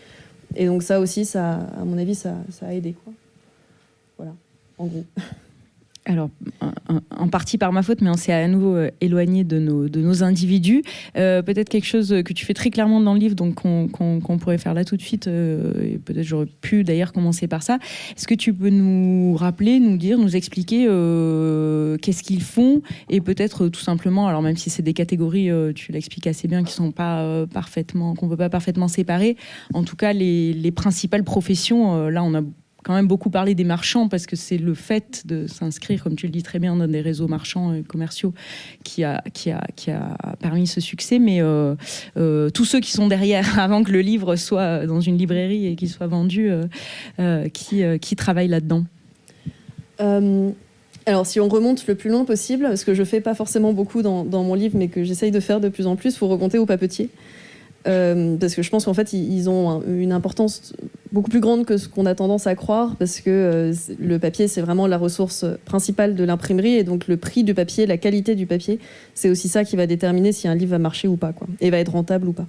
Et donc ça aussi, à mon avis, ça a aidé, quoi. Voilà, en gros. Alors, en partie par ma faute, mais on s'est à nouveau éloigné de nos individus. Peut-être quelque chose que tu fais très clairement dans le livre, donc qu'on pourrait faire là tout de suite. Et peut-être j'aurais pu d'ailleurs commencer par ça. Est-ce que tu peux nous rappeler, nous dire, nous expliquer qu'est-ce qu'ils font, et peut-être tout simplement, alors même si c'est des catégories, tu l'expliques assez bien, qui sont pas qu'on peut pas parfaitement séparer. En tout cas, les principales professions. Là, on a quand même beaucoup parlé des marchands, parce que c'est le fait de s'inscrire, comme tu le dis très bien, dans des réseaux marchands et commerciaux qui a permis ce succès. Mais tous ceux qui sont derrière, avant que le livre soit dans une librairie et qu'il soit vendu, qui travaillent là-dedans? Alors, si on remonte le plus loin possible, ce que je fais pas forcément beaucoup dans mon livre, mais que j'essaye de faire de plus en plus, il faut remonter aux papetiers. Parce que je pense qu'en fait, ils ont une importance beaucoup plus grande que ce qu'on a tendance à croire, parce que le papier, c'est vraiment la ressource principale de l'imprimerie, et donc le prix du papier, la qualité du papier, c'est aussi ça qui va déterminer si un livre va marcher ou pas, quoi, et va être rentable ou pas.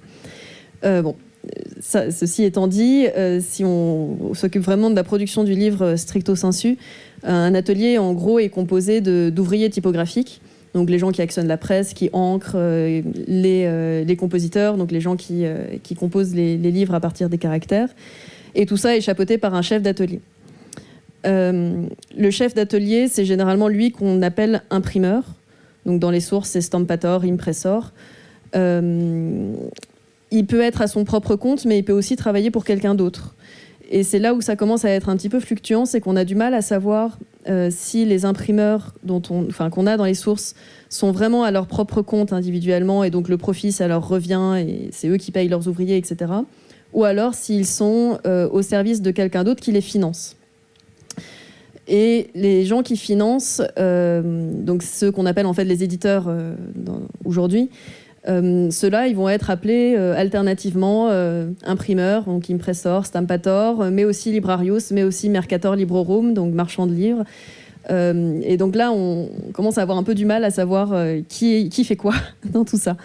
Ceci étant dit, si on s'occupe vraiment de la production du livre stricto sensu, un atelier, en gros, est composé d'ouvriers typographiques. Donc les gens qui actionnent la presse, qui encrent, les compositeurs, donc les gens qui composent les livres à partir des caractères. Et tout ça est chapeauté par un chef d'atelier. Le chef d'atelier, c'est généralement lui qu'on appelle imprimeur. Donc dans les sources, c'est stampator, impressor. Il peut être à son propre compte, mais il peut aussi travailler pour quelqu'un d'autre. Et c'est là où ça commence à être un petit peu fluctuant, c'est qu'on a du mal à savoir si les imprimeurs qu'on a dans les sources sont vraiment à leur propre compte individuellement, et donc le profit, ça leur revient, et c'est eux qui payent leurs ouvriers, etc. Ou alors s'ils sont au service de quelqu'un d'autre qui les finance. Et les gens qui financent, donc ceux qu'on appelle en fait les éditeurs aujourd'hui, ceux-là, ils vont être appelés alternativement imprimeurs, donc impressor, stampator, mais aussi librarius, mais aussi mercator librorum, donc marchand de livres. Et donc là, on commence à avoir un peu du mal à savoir qui fait quoi dans tout ça.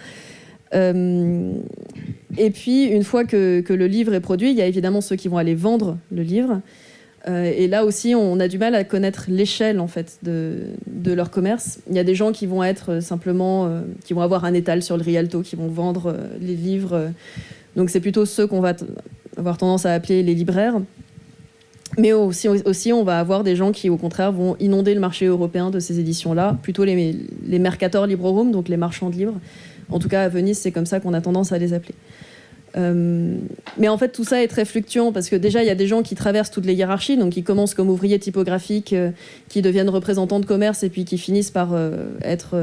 Et puis, une fois que le livre est produit, il y a évidemment ceux qui vont aller vendre le livre. Et là aussi, on a du mal à connaître l'échelle en fait de leur commerce. Il y a des gens qui vont être simplement, qui vont avoir un étal sur le Rialto, qui vont vendre les livres. Donc c'est plutôt ceux qu'on va avoir tendance à appeler les libraires. Mais aussi, on va avoir des gens qui, au contraire, vont inonder le marché européen de ces éditions-là, plutôt les mercator librorum, donc les marchands de livres. En tout cas, à Venise, c'est comme ça qu'on a tendance à les appeler. Mais en fait, tout ça est très fluctuant parce que déjà, il y a des gens qui traversent toutes les hiérarchies, donc qui commencent comme ouvriers typographiques, qui deviennent représentants de commerce et puis qui finissent par être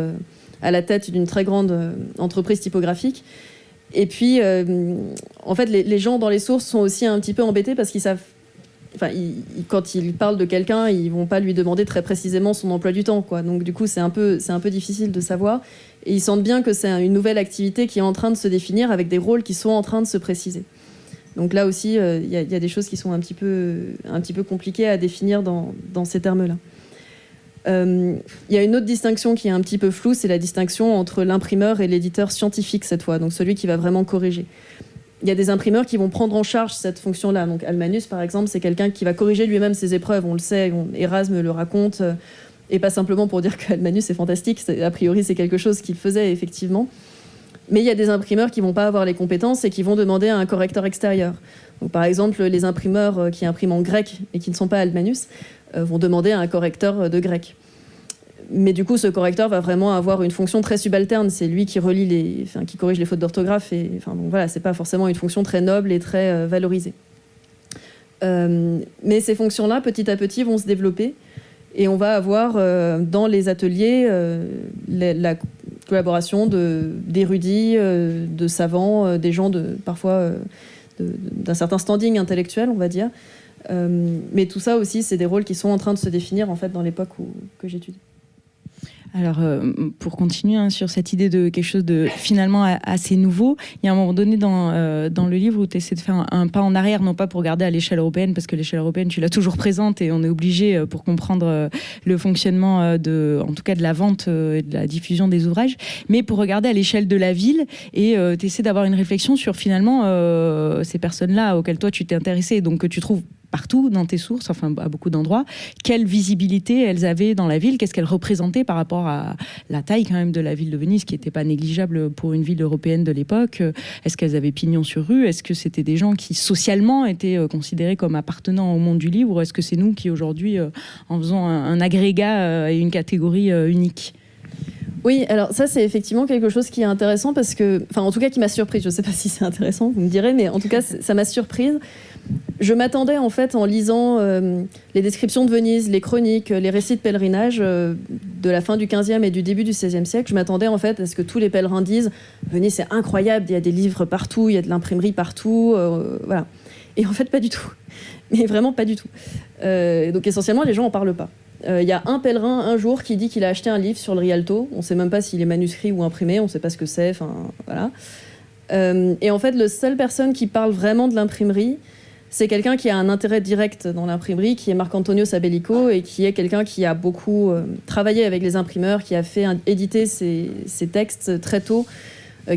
à la tête d'une très grande entreprise typographique. Et puis, en fait, les gens dans les sources sont aussi un petit peu embêtés parce qu'ils savent. Enfin, quand ils parlent de quelqu'un, ils vont pas lui demander très précisément son emploi du temps, quoi. Donc du coup, c'est un peu difficile de savoir. Et ils sentent bien que c'est une nouvelle activité qui est en train de se définir avec des rôles qui sont en train de se préciser. Donc là aussi, il y a des choses qui sont un petit peu compliquées à définir dans ces termes-là. Il y a une autre distinction qui est un petit peu floue, c'est la distinction entre l'imprimeur et l'éditeur scientifique cette fois, donc celui qui va vraiment corriger. Il y a des imprimeurs qui vont prendre en charge cette fonction-là. Donc Almanus, par exemple, c'est quelqu'un qui va corriger lui-même ses épreuves. On le sait, Erasme le raconte, et pas simplement pour dire qu'Almanus est fantastique. A priori, c'est quelque chose qu'il faisait effectivement. Mais il y a des imprimeurs qui vont pas avoir les compétences et qui vont demander à un correcteur extérieur. Donc, par exemple, les imprimeurs qui impriment en grec et qui ne sont pas Almanus vont demander à un correcteur de grec. Mais du coup, ce correcteur va vraiment avoir une fonction très subalterne. C'est lui qui relie qui corrige les fautes d'orthographe. Donc voilà, c'est pas forcément une fonction très noble et très valorisée. Mais ces fonctions-là, petit à petit, vont se développer. Et on va avoir dans les ateliers la collaboration d'érudits, de savants, des gens parfois d'un certain standing intellectuel, on va dire. Mais tout ça aussi, c'est des rôles qui sont en train de se définir en fait, dans l'époque que j'étudie. Alors, pour continuer sur cette idée de quelque chose de finalement assez nouveau, il y a un moment donné dans le livre où tu essaies de faire un pas en arrière, non pas pour regarder à l'échelle européenne, parce que l'échelle européenne, tu l'as toujours présente et on est obligé pour comprendre le fonctionnement en tout cas de la vente et de la diffusion des ouvrages, mais pour regarder à l'échelle de la ville et tu essaies d'avoir une réflexion sur finalement ces personnes-là auxquelles toi tu t'es intéressé et donc que tu trouves partout dans tes sources, enfin à beaucoup d'endroits, quelle visibilité elles avaient dans la ville, qu'est-ce qu'elles représentaient par rapport à la taille quand même de la ville de Venise, qui n'était pas négligeable pour une ville européenne de l'époque. Est-ce qu'elles avaient pignon sur rue? Est-ce que c'était des gens qui socialement étaient considérés comme appartenant au monde du livre? Ou est-ce que c'est nous qui aujourd'hui en faisons un agrégat et une catégorie unique? Oui, alors ça c'est effectivement quelque chose qui est intéressant parce que, enfin en tout cas qui m'a surprise, je ne sais pas si c'est intéressant, vous me direz, mais en tout cas ça m'a surprise. Je m'attendais en fait en lisant les descriptions de Venise, les chroniques, les récits de pèlerinage de la fin du XVe et du début du XVIe siècle, je m'attendais en fait à ce que tous les pèlerins disent « Venise c'est incroyable, il y a des livres partout, il y a de l'imprimerie partout, voilà ». Et en fait pas du tout, mais vraiment pas du tout. Donc essentiellement les gens n'en parlent pas. Il y a un pèlerin un jour qui dit qu'il a acheté un livre sur le Rialto. On ne sait même pas s'il est manuscrit ou imprimé, on ne sait pas ce que c'est. Voilà. Et en fait, la seule personne qui parle vraiment de l'imprimerie, c'est quelqu'un qui a un intérêt direct dans l'imprimerie, qui est Marc-Antonio Sabellico, et qui est quelqu'un qui a beaucoup travaillé avec les imprimeurs, qui a fait éditer ses textes très tôt,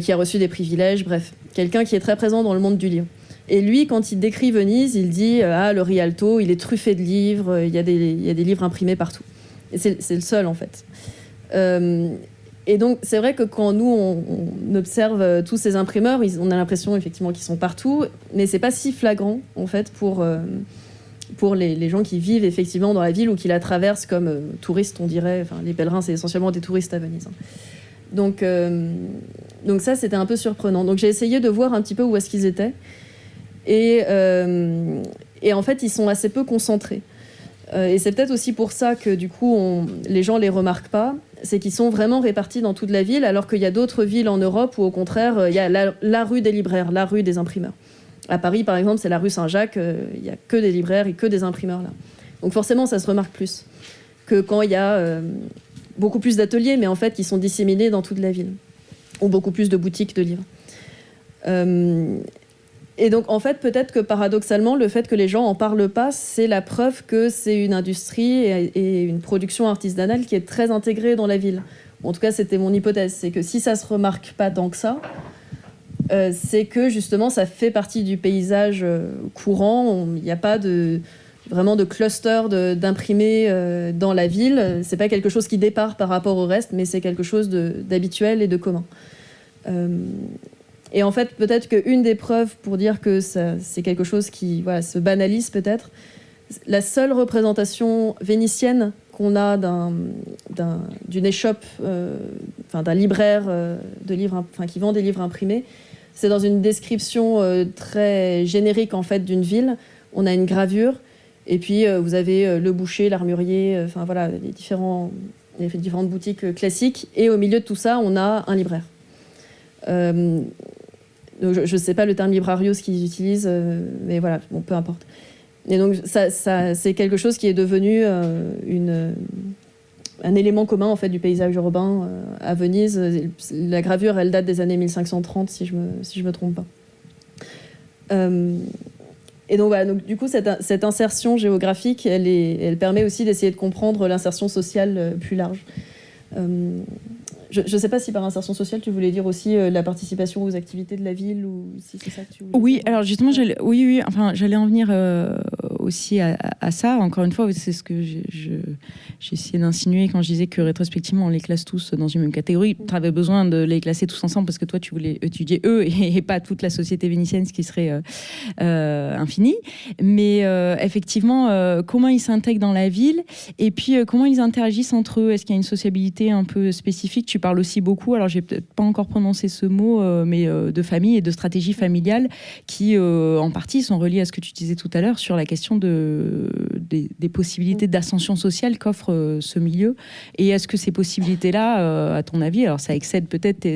qui a reçu des privilèges, bref. Quelqu'un qui est très présent dans le monde du livre. Et lui, quand il décrit Venise, il dit « Ah, le Rialto, il est truffé de livres, il y a des livres imprimés partout. » Et c'est le seul, en fait. Et donc, c'est vrai que quand nous, on observe tous ces imprimeurs, on a l'impression, effectivement, qu'ils sont partout, mais c'est pas si flagrant, en fait, pour les gens qui vivent, effectivement, dans la ville ou qui la traversent comme touristes, on dirait. Enfin, les pèlerins, c'est essentiellement des touristes à Venise. Donc ça, c'était un peu surprenant. Donc, j'ai essayé de voir un petit peu où est-ce qu'ils étaient. Et en fait, ils sont assez peu concentrés. Et c'est peut-être aussi pour ça que, du coup, les gens ne les remarquent pas. C'est qu'ils sont vraiment répartis dans toute la ville, alors qu'il y a d'autres villes en Europe où, au contraire, il y a la rue des libraires, la rue des imprimeurs. À Paris, par exemple, c'est la rue Saint-Jacques. Il n'y a que des libraires et que des imprimeurs là. Donc forcément, ça se remarque plus que quand il y a beaucoup plus d'ateliers, mais en fait, qui sont disséminés dans toute la ville. Ou beaucoup plus de boutiques de livres. Et donc, en fait, peut-être que paradoxalement, le fait que les gens n'en parlent pas, c'est la preuve que c'est une industrie et une production artisanale qui est très intégrée dans la ville. En tout cas, c'était mon hypothèse. C'est que si ça ne se remarque pas tant que ça, c'est que justement, ça fait partie du paysage courant. Il n'y a pas vraiment de cluster d'imprimés dans la ville. Ce n'est pas quelque chose qui départ par rapport au reste, mais c'est quelque chose d'habituel et de commun. Et en fait, peut-être qu'une des preuves pour dire que c'est quelque chose qui se banalise peut-être, la seule représentation vénitienne qu'on a d'une échoppe, d'un libraire de livres, qui vend des livres imprimés, C'est dans une description très générique en fait d'une ville. On a une gravure et puis vous avez le boucher, l'armurier, enfin voilà, les différentes boutiques classiques. Et au milieu de tout ça, on a un libraire. Donc je ne sais pas le terme librarius qu'ils utilisent, mais voilà, bon, peu importe. Et donc ça, c'est quelque chose qui est devenu un élément commun en fait du paysage urbain à Venise. La gravure, elle date des années 1530 si je me trompe pas. Et donc voilà, donc du coup cette insertion géographique, elle permet aussi d'essayer de comprendre l'insertion sociale plus large. Je ne sais pas si par insertion sociale, tu voulais dire aussi la participation aux activités de la ville ou si c'est ça que tu voulais Oui, dire. alors justement, j'allais en venir aussi à ça. Encore une fois, c'est ce que j'ai essayé d'insinuer quand je disais que rétrospectivement, on les classe tous dans une même catégorie. Tu avais besoin de les classer tous ensemble parce que toi, tu voulais étudier eux et pas toute la société vénitienne, ce qui serait infini. Mais effectivement, comment ils s'intègrent dans la ville et puis comment ils interagissent entre eux. Est-ce qu'il y a une sociabilité un peu spécifique? Tu parles aussi beaucoup, alors j'ai peut-être pas encore prononcé ce mot, mais de famille et de stratégie familiale qui, en partie, sont reliées à ce que tu disais tout à l'heure sur la question des possibilités d'ascension sociale qu'offre ce milieu. Et est-ce que ces possibilités-là, à ton avis, alors ça excède peut-être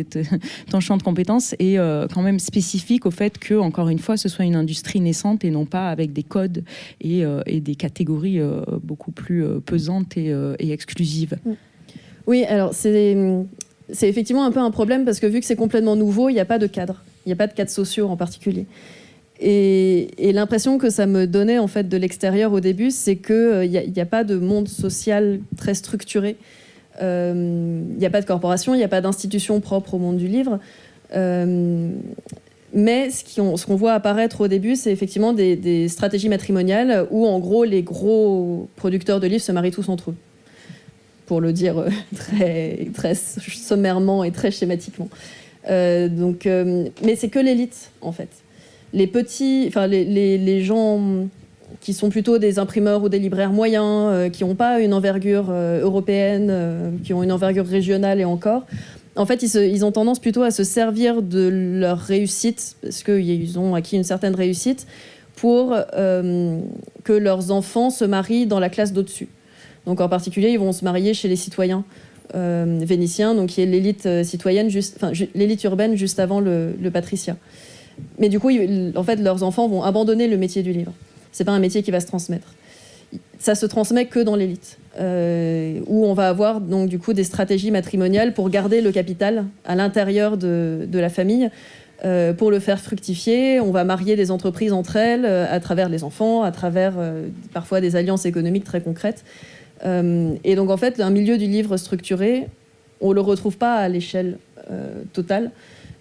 ton champ de compétences, et quand même spécifique au fait que, encore une fois, ce soit une industrie naissante et non pas avec des codes et des catégories beaucoup plus pesantes et exclusives. Oui, alors c'est effectivement un peu un problème parce que vu que c'est complètement nouveau, il n'y a pas de cadre. Il n'y a pas de cadres sociaux en particulier. Et l'impression que ça me donnait en fait de l'extérieur au début, c'est qu'il n'y a pas de monde social très structuré. Il n'y a pas de corporation, il n'y a pas d'institution propre au monde du livre. Mais ce qu'on voit apparaître au début, c'est effectivement des stratégies matrimoniales où en gros les gros producteurs de livres se marient tous entre eux. Pour le dire très, très sommairement et très schématiquement. Mais c'est que l'élite, en fait. Les petits, enfin les gens qui sont plutôt des imprimeurs ou des libraires moyens, qui n'ont pas une envergure européenne, qui ont une envergure régionale et encore, en fait, ils ont tendance plutôt à se servir de leur réussite, parce qu'ils ont acquis une certaine réussite, pour que leurs enfants se marient dans la classe d'au-dessus. Donc en particulier, ils vont se marier chez les citoyens vénitiens, donc qui est l'élite citoyenne, l'élite urbaine juste avant le patriciat. Mais du coup, en fait, leurs enfants vont abandonner le métier du livre. C'est pas un métier qui va se transmettre. Ça se transmet que dans l'élite, où on va avoir donc du coup des stratégies matrimoniales pour garder le capital à l'intérieur de la famille. Pour le faire fructifier, on va marier des entreprises entre elles à travers les enfants, à travers parfois des alliances économiques très concrètes. Et donc en fait, un milieu du livre structuré, on le retrouve pas à l'échelle totale,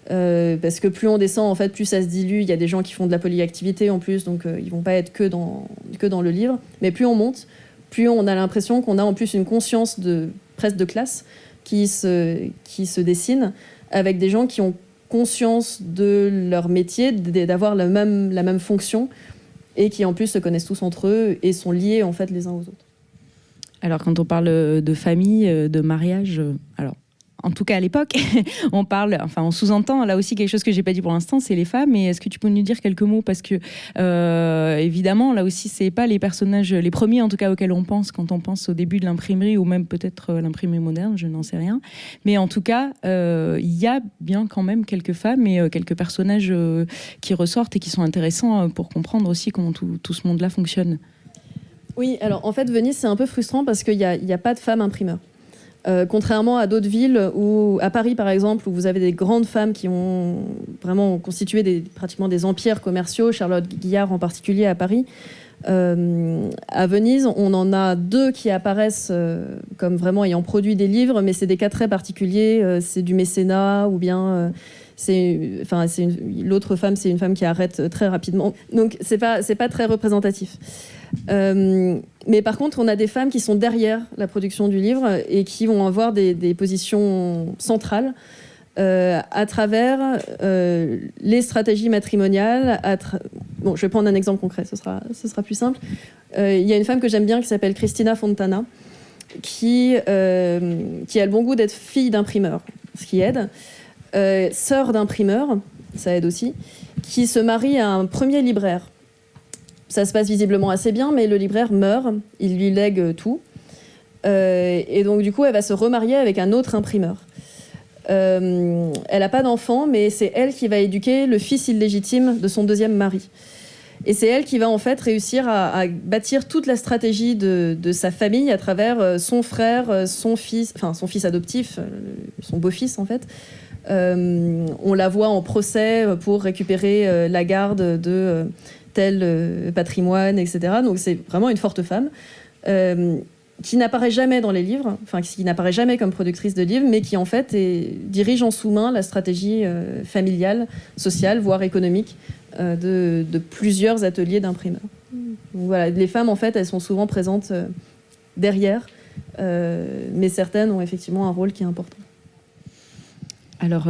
parce que plus on descend, en fait, plus ça se dilue. Il y a des gens qui font de la polyactivité en plus, donc ils vont pas être que dans le livre. Mais plus on monte, plus on a l'impression qu'on a en plus une conscience presque de classe qui se dessine, avec des gens qui ont conscience de leur métier, d'avoir la même fonction, et qui en plus se connaissent tous entre eux et sont liés en fait les uns aux autres. Alors, quand on parle de famille, de mariage, alors, en tout cas à l'époque, on sous-entend là aussi quelque chose que j'ai pas dit pour l'instant, c'est les femmes. Et est-ce que tu peux nous dire quelques mots? Parce que, évidemment, là aussi, c'est pas les personnages, les premiers en tout cas auxquels on pense quand on pense au début de l'imprimerie, ou même peut-être l'imprimerie moderne, je n'en sais rien. Mais en tout cas, il y a bien quand même quelques femmes et quelques personnages qui ressortent et qui sont intéressants pour comprendre aussi comment tout ce monde-là fonctionne. Oui, alors en fait, Venise, c'est un peu frustrant parce qu'il n'y a pas de femmes imprimeurs. Contrairement à d'autres villes, ou à Paris par exemple, où vous avez des grandes femmes qui ont vraiment constitué pratiquement des empires commerciaux, Charlotte Guillard en particulier à Paris. À Venise, on en a 2 qui apparaissent comme vraiment ayant produit des livres, mais c'est des cas très particuliers, c'est du mécénat, ou bien l'autre femme, c'est une femme qui arrête très rapidement. Donc c'est pas très représentatif. Mais par contre, on a des femmes qui sont derrière la production du livre et qui vont avoir des positions centrales à travers les stratégies matrimoniales. Bon, je vais prendre un exemple concret, ce sera plus simple. Il y a une femme que j'aime bien qui s'appelle Cristina Fontana, qui a le bon goût d'être fille d'imprimeur, ce qui aide, sœur d'imprimeur. ça aide aussi, qui se marie à un premier libraire. Ça se passe visiblement assez bien, mais le libraire meurt, il lui lègue tout. Et donc du coup, elle va se remarier avec un autre imprimeur. Elle n'a pas d'enfant, mais c'est elle qui va éduquer le fils illégitime de son deuxième mari. Et c'est elle qui va en fait réussir à bâtir toute la stratégie de sa famille à travers son frère, son fils adoptif, son beau-fils en fait. On la voit en procès pour récupérer la garde de tel patrimoine, etc. Donc c'est vraiment une forte femme qui n'apparaît jamais dans les livres, enfin qui n'apparaît jamais comme productrice de livres, mais qui en fait dirige en sous-main la stratégie familiale, sociale, voire économique de plusieurs ateliers d'imprimeurs. Donc voilà, les femmes en fait elles sont souvent présentes derrière, mais certaines ont effectivement un rôle qui est important. Alors,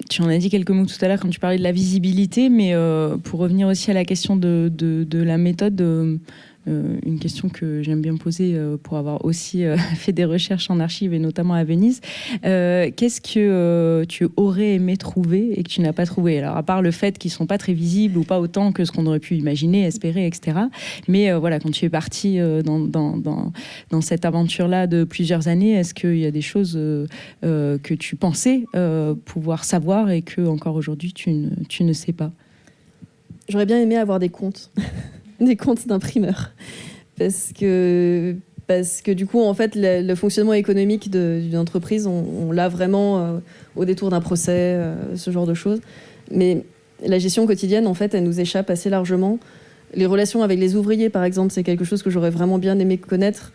tu en as dit quelques mots tout à l'heure quand tu parlais de la visibilité, mais pour revenir aussi à la question de la méthode, une question que j'aime bien poser pour avoir aussi fait des recherches en archives et notamment à Venise. Qu'est-ce que tu aurais aimé trouver et que tu n'as pas trouvé? Alors, à part le fait qu'ils ne sont pas très visibles ou pas autant que ce qu'on aurait pu imaginer, espérer, etc. Mais voilà, quand tu es parti dans cette aventure-là de plusieurs années, est-ce qu'il y a des choses que tu pensais pouvoir savoir et que encore aujourd'hui tu ne sais pas? J'aurais bien aimé avoir des comptes. Des comptes d'imprimeurs. Parce que du coup, en fait, le fonctionnement économique d'une entreprise, on l'a vraiment au détour d'un procès, ce genre de choses. Mais la gestion quotidienne, en fait, elle nous échappe assez largement. Les relations avec les ouvriers, par exemple, c'est quelque chose que j'aurais vraiment bien aimé connaître.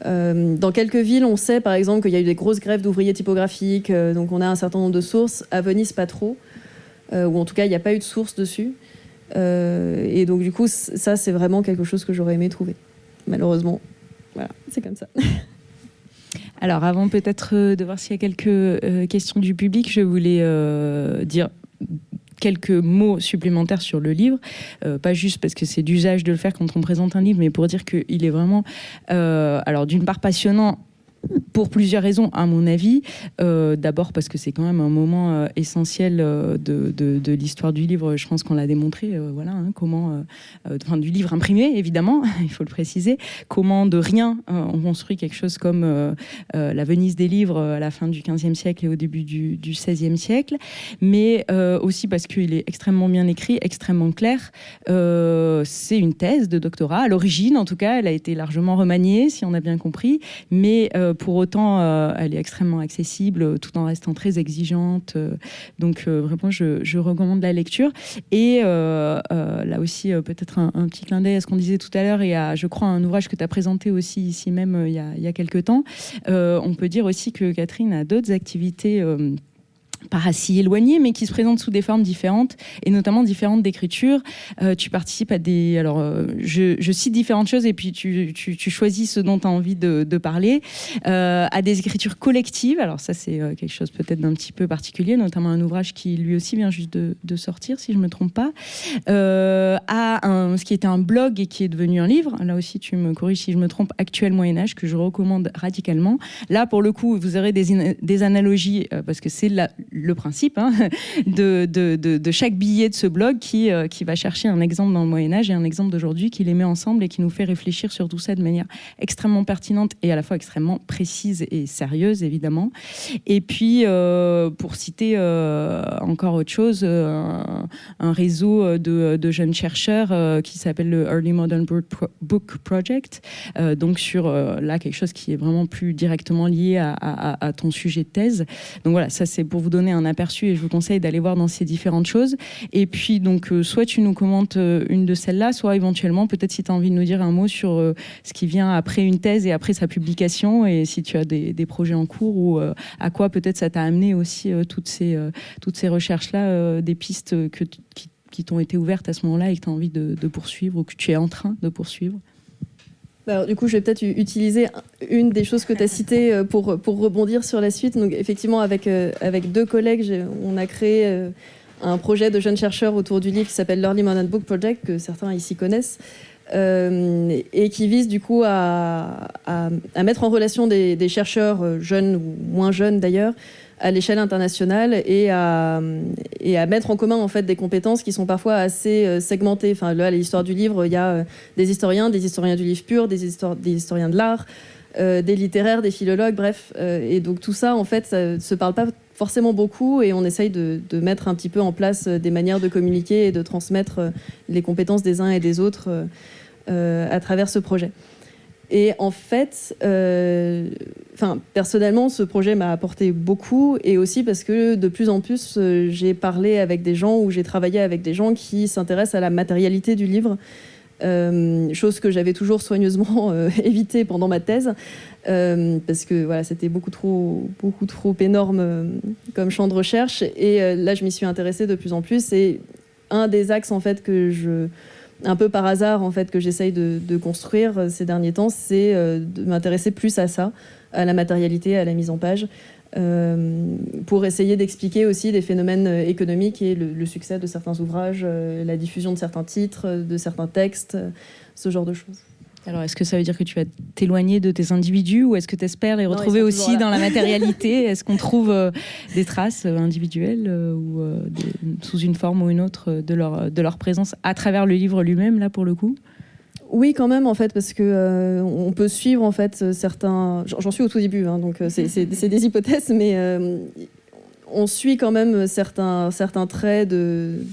Dans quelques villes, on sait, par exemple, qu'il y a eu des grosses grèves d'ouvriers typographiques, donc on a un certain nombre de sources. À Venise, pas trop. Ou en tout cas, il n'y a pas eu de source dessus. Et donc du coup ça c'est vraiment quelque chose que j'aurais aimé trouver, malheureusement voilà, c'est comme ça. Alors avant peut-être de voir s'il y a quelques questions du public, je voulais dire quelques mots supplémentaires sur le livre, pas juste parce que c'est d'usage de le faire quand on présente un livre, mais pour dire qu'il est vraiment alors d'une part passionnant pour plusieurs raisons, à mon avis. D'abord parce que c'est quand même un moment essentiel de l'histoire du livre. Je pense qu'on l'a démontré. Voilà, hein, comment, du livre imprimé, évidemment, il faut le préciser. Comment de rien on construit quelque chose comme la Venise des livres à la fin du XVe siècle et au début du XVIe siècle. Mais aussi parce qu'il est extrêmement bien écrit, extrêmement clair. C'est une thèse de doctorat. À l'origine, en tout cas, elle a été largement remaniée, si on a bien compris. Mais pour autant, elle est extrêmement accessible, tout en restant très exigeante. Donc, vraiment, je recommande la lecture. Et là aussi, peut-être un petit clin d'œil à ce qu'on disait tout à l'heure et à, je crois, un ouvrage que tu as présenté aussi ici même il y a quelques temps. On peut dire aussi que Catherine a d'autres activités pas si éloignées, mais qui se présentent sous des formes différentes, et notamment différentes d'écriture. Tu participes à des... Alors, je cite différentes choses, et puis tu choisis ce dont tu as envie de parler. À des écritures collectives, alors ça, c'est quelque chose peut-être d'un petit peu particulier, notamment un ouvrage qui, lui aussi, vient juste de sortir, si je ne me trompe pas. À ce qui était un blog et qui est devenu un livre. Là aussi, tu me corriges si je me trompe, Actuel Moyen-Âge, que je recommande radicalement. Là, pour le coup, vous aurez des analogies, parce que c'est le principe de chaque billet de ce blog qui va chercher un exemple dans le Moyen-Âge et un exemple d'aujourd'hui, qui les met ensemble et qui nous fait réfléchir sur tout ça de manière extrêmement pertinente et à la fois extrêmement précise et sérieuse, évidemment. Et puis, pour citer encore autre chose, un réseau de jeunes chercheurs qui s'appelle le Early Modern Book Project, donc sur là quelque chose qui est vraiment plus directement lié à ton sujet de thèse. Donc voilà, ça c'est pour vous donner un aperçu et je vous conseille d'aller voir dans ces différentes choses. Et puis donc soit tu nous commentes une de celles-là, soit éventuellement peut-être si tu as envie de nous dire un mot sur ce qui vient après une thèse et après sa publication, et si tu as des projets en cours ou à quoi peut-être ça t'a amené aussi toutes ces recherches-là, des pistes qui t'ont été ouvertes à ce moment-là et que tu as envie de poursuivre ou que tu es en train de poursuivre. Alors, du coup, je vais peut-être utiliser une des choses que tu as citées pour rebondir sur la suite. Donc, effectivement, avec deux collègues, on a créé un projet de jeunes chercheurs autour du livre qui s'appelle l'Early Modern Book Project, que certains ici connaissent, et qui vise du coup à mettre en relation des chercheurs jeunes ou moins jeunes d'ailleurs à l'échelle internationale et à mettre en commun en fait des compétences qui sont parfois assez segmentées. Enfin là, l'histoire du livre, il y a des historiens du livre pur, des historiens de l'art, des littéraires, des philologues, bref. Et donc tout ça, en fait, ça se parle pas forcément beaucoup et on essaye de mettre un petit peu en place des manières de communiquer et de transmettre les compétences des uns et des autres à travers ce projet. Et en fait, personnellement, ce projet m'a apporté beaucoup et aussi parce que de plus en plus, j'ai parlé avec des gens ou j'ai travaillé avec des gens qui s'intéressent à la matérialité du livre. Chose que j'avais toujours soigneusement évitée pendant ma thèse parce que voilà, c'était beaucoup trop énorme comme champ de recherche et là je m'y suis intéressée de plus en plus et un des axes en fait un peu par hasard en fait que j'essaye de construire ces derniers temps, c'est de m'intéresser plus à ça, à la matérialité, à la mise en page, pour essayer d'expliquer aussi des phénomènes économiques et le succès de certains ouvrages, la diffusion de certains titres, de certains textes, ce genre de choses. Alors, est-ce que ça veut dire que tu vas t'éloigner de tes individus ou est-ce que tu espères les retrouver aussi dans la matérialité ? Est-ce qu'on trouve des traces individuelles ou sous une forme ou une autre de leur présence à travers le livre lui-même, là, pour le coup ? Oui, quand même, en fait, parce que on peut suivre, en fait, certains... J'en suis au tout début, hein, donc c'est des hypothèses, mais on suit quand même certains traits de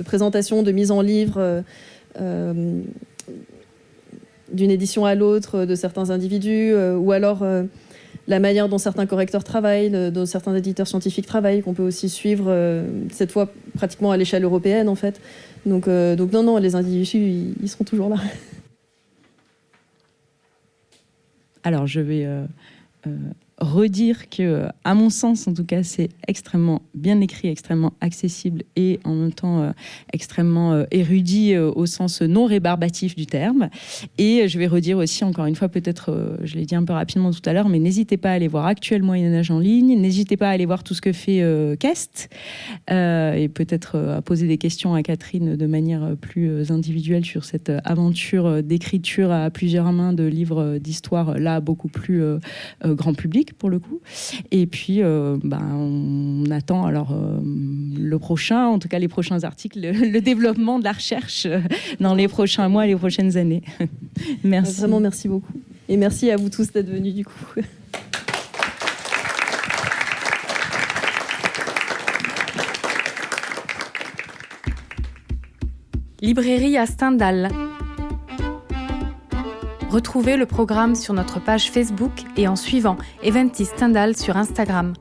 présentation, de mise en livre, d'une édition à l'autre, de certains individus, ou alors la manière dont certains correcteurs travaillent, dont certains éditeurs scientifiques travaillent, qu'on peut aussi suivre, cette fois pratiquement à l'échelle européenne, en fait. Donc non, les individus, ils seront toujours là. Alors, je vais redire que, à mon sens, en tout cas, c'est extrêmement bien écrit, extrêmement accessible et en même temps extrêmement érudit au sens non rébarbatif du terme. Et je vais redire aussi, encore une fois, peut-être, je l'ai dit un peu rapidement tout à l'heure, mais n'hésitez pas à aller voir Actuel Moyen-Âge en ligne, n'hésitez pas à aller voir tout ce que fait Kest et peut-être à poser des questions à Catherine de manière plus individuelle sur cette aventure d'écriture à plusieurs mains de livres d'histoire, là, beaucoup plus grand public, pour le coup. Et puis, on attend alors le prochain, en tout cas les prochains articles, le développement de la recherche dans les prochains mois et les prochaines années. Merci. Vraiment, merci beaucoup. Et merci à vous tous d'être venus, du coup. Librairie à Stendhal. Retrouvez le programme sur notre page Facebook et en suivant Eventis Stendhal sur Instagram.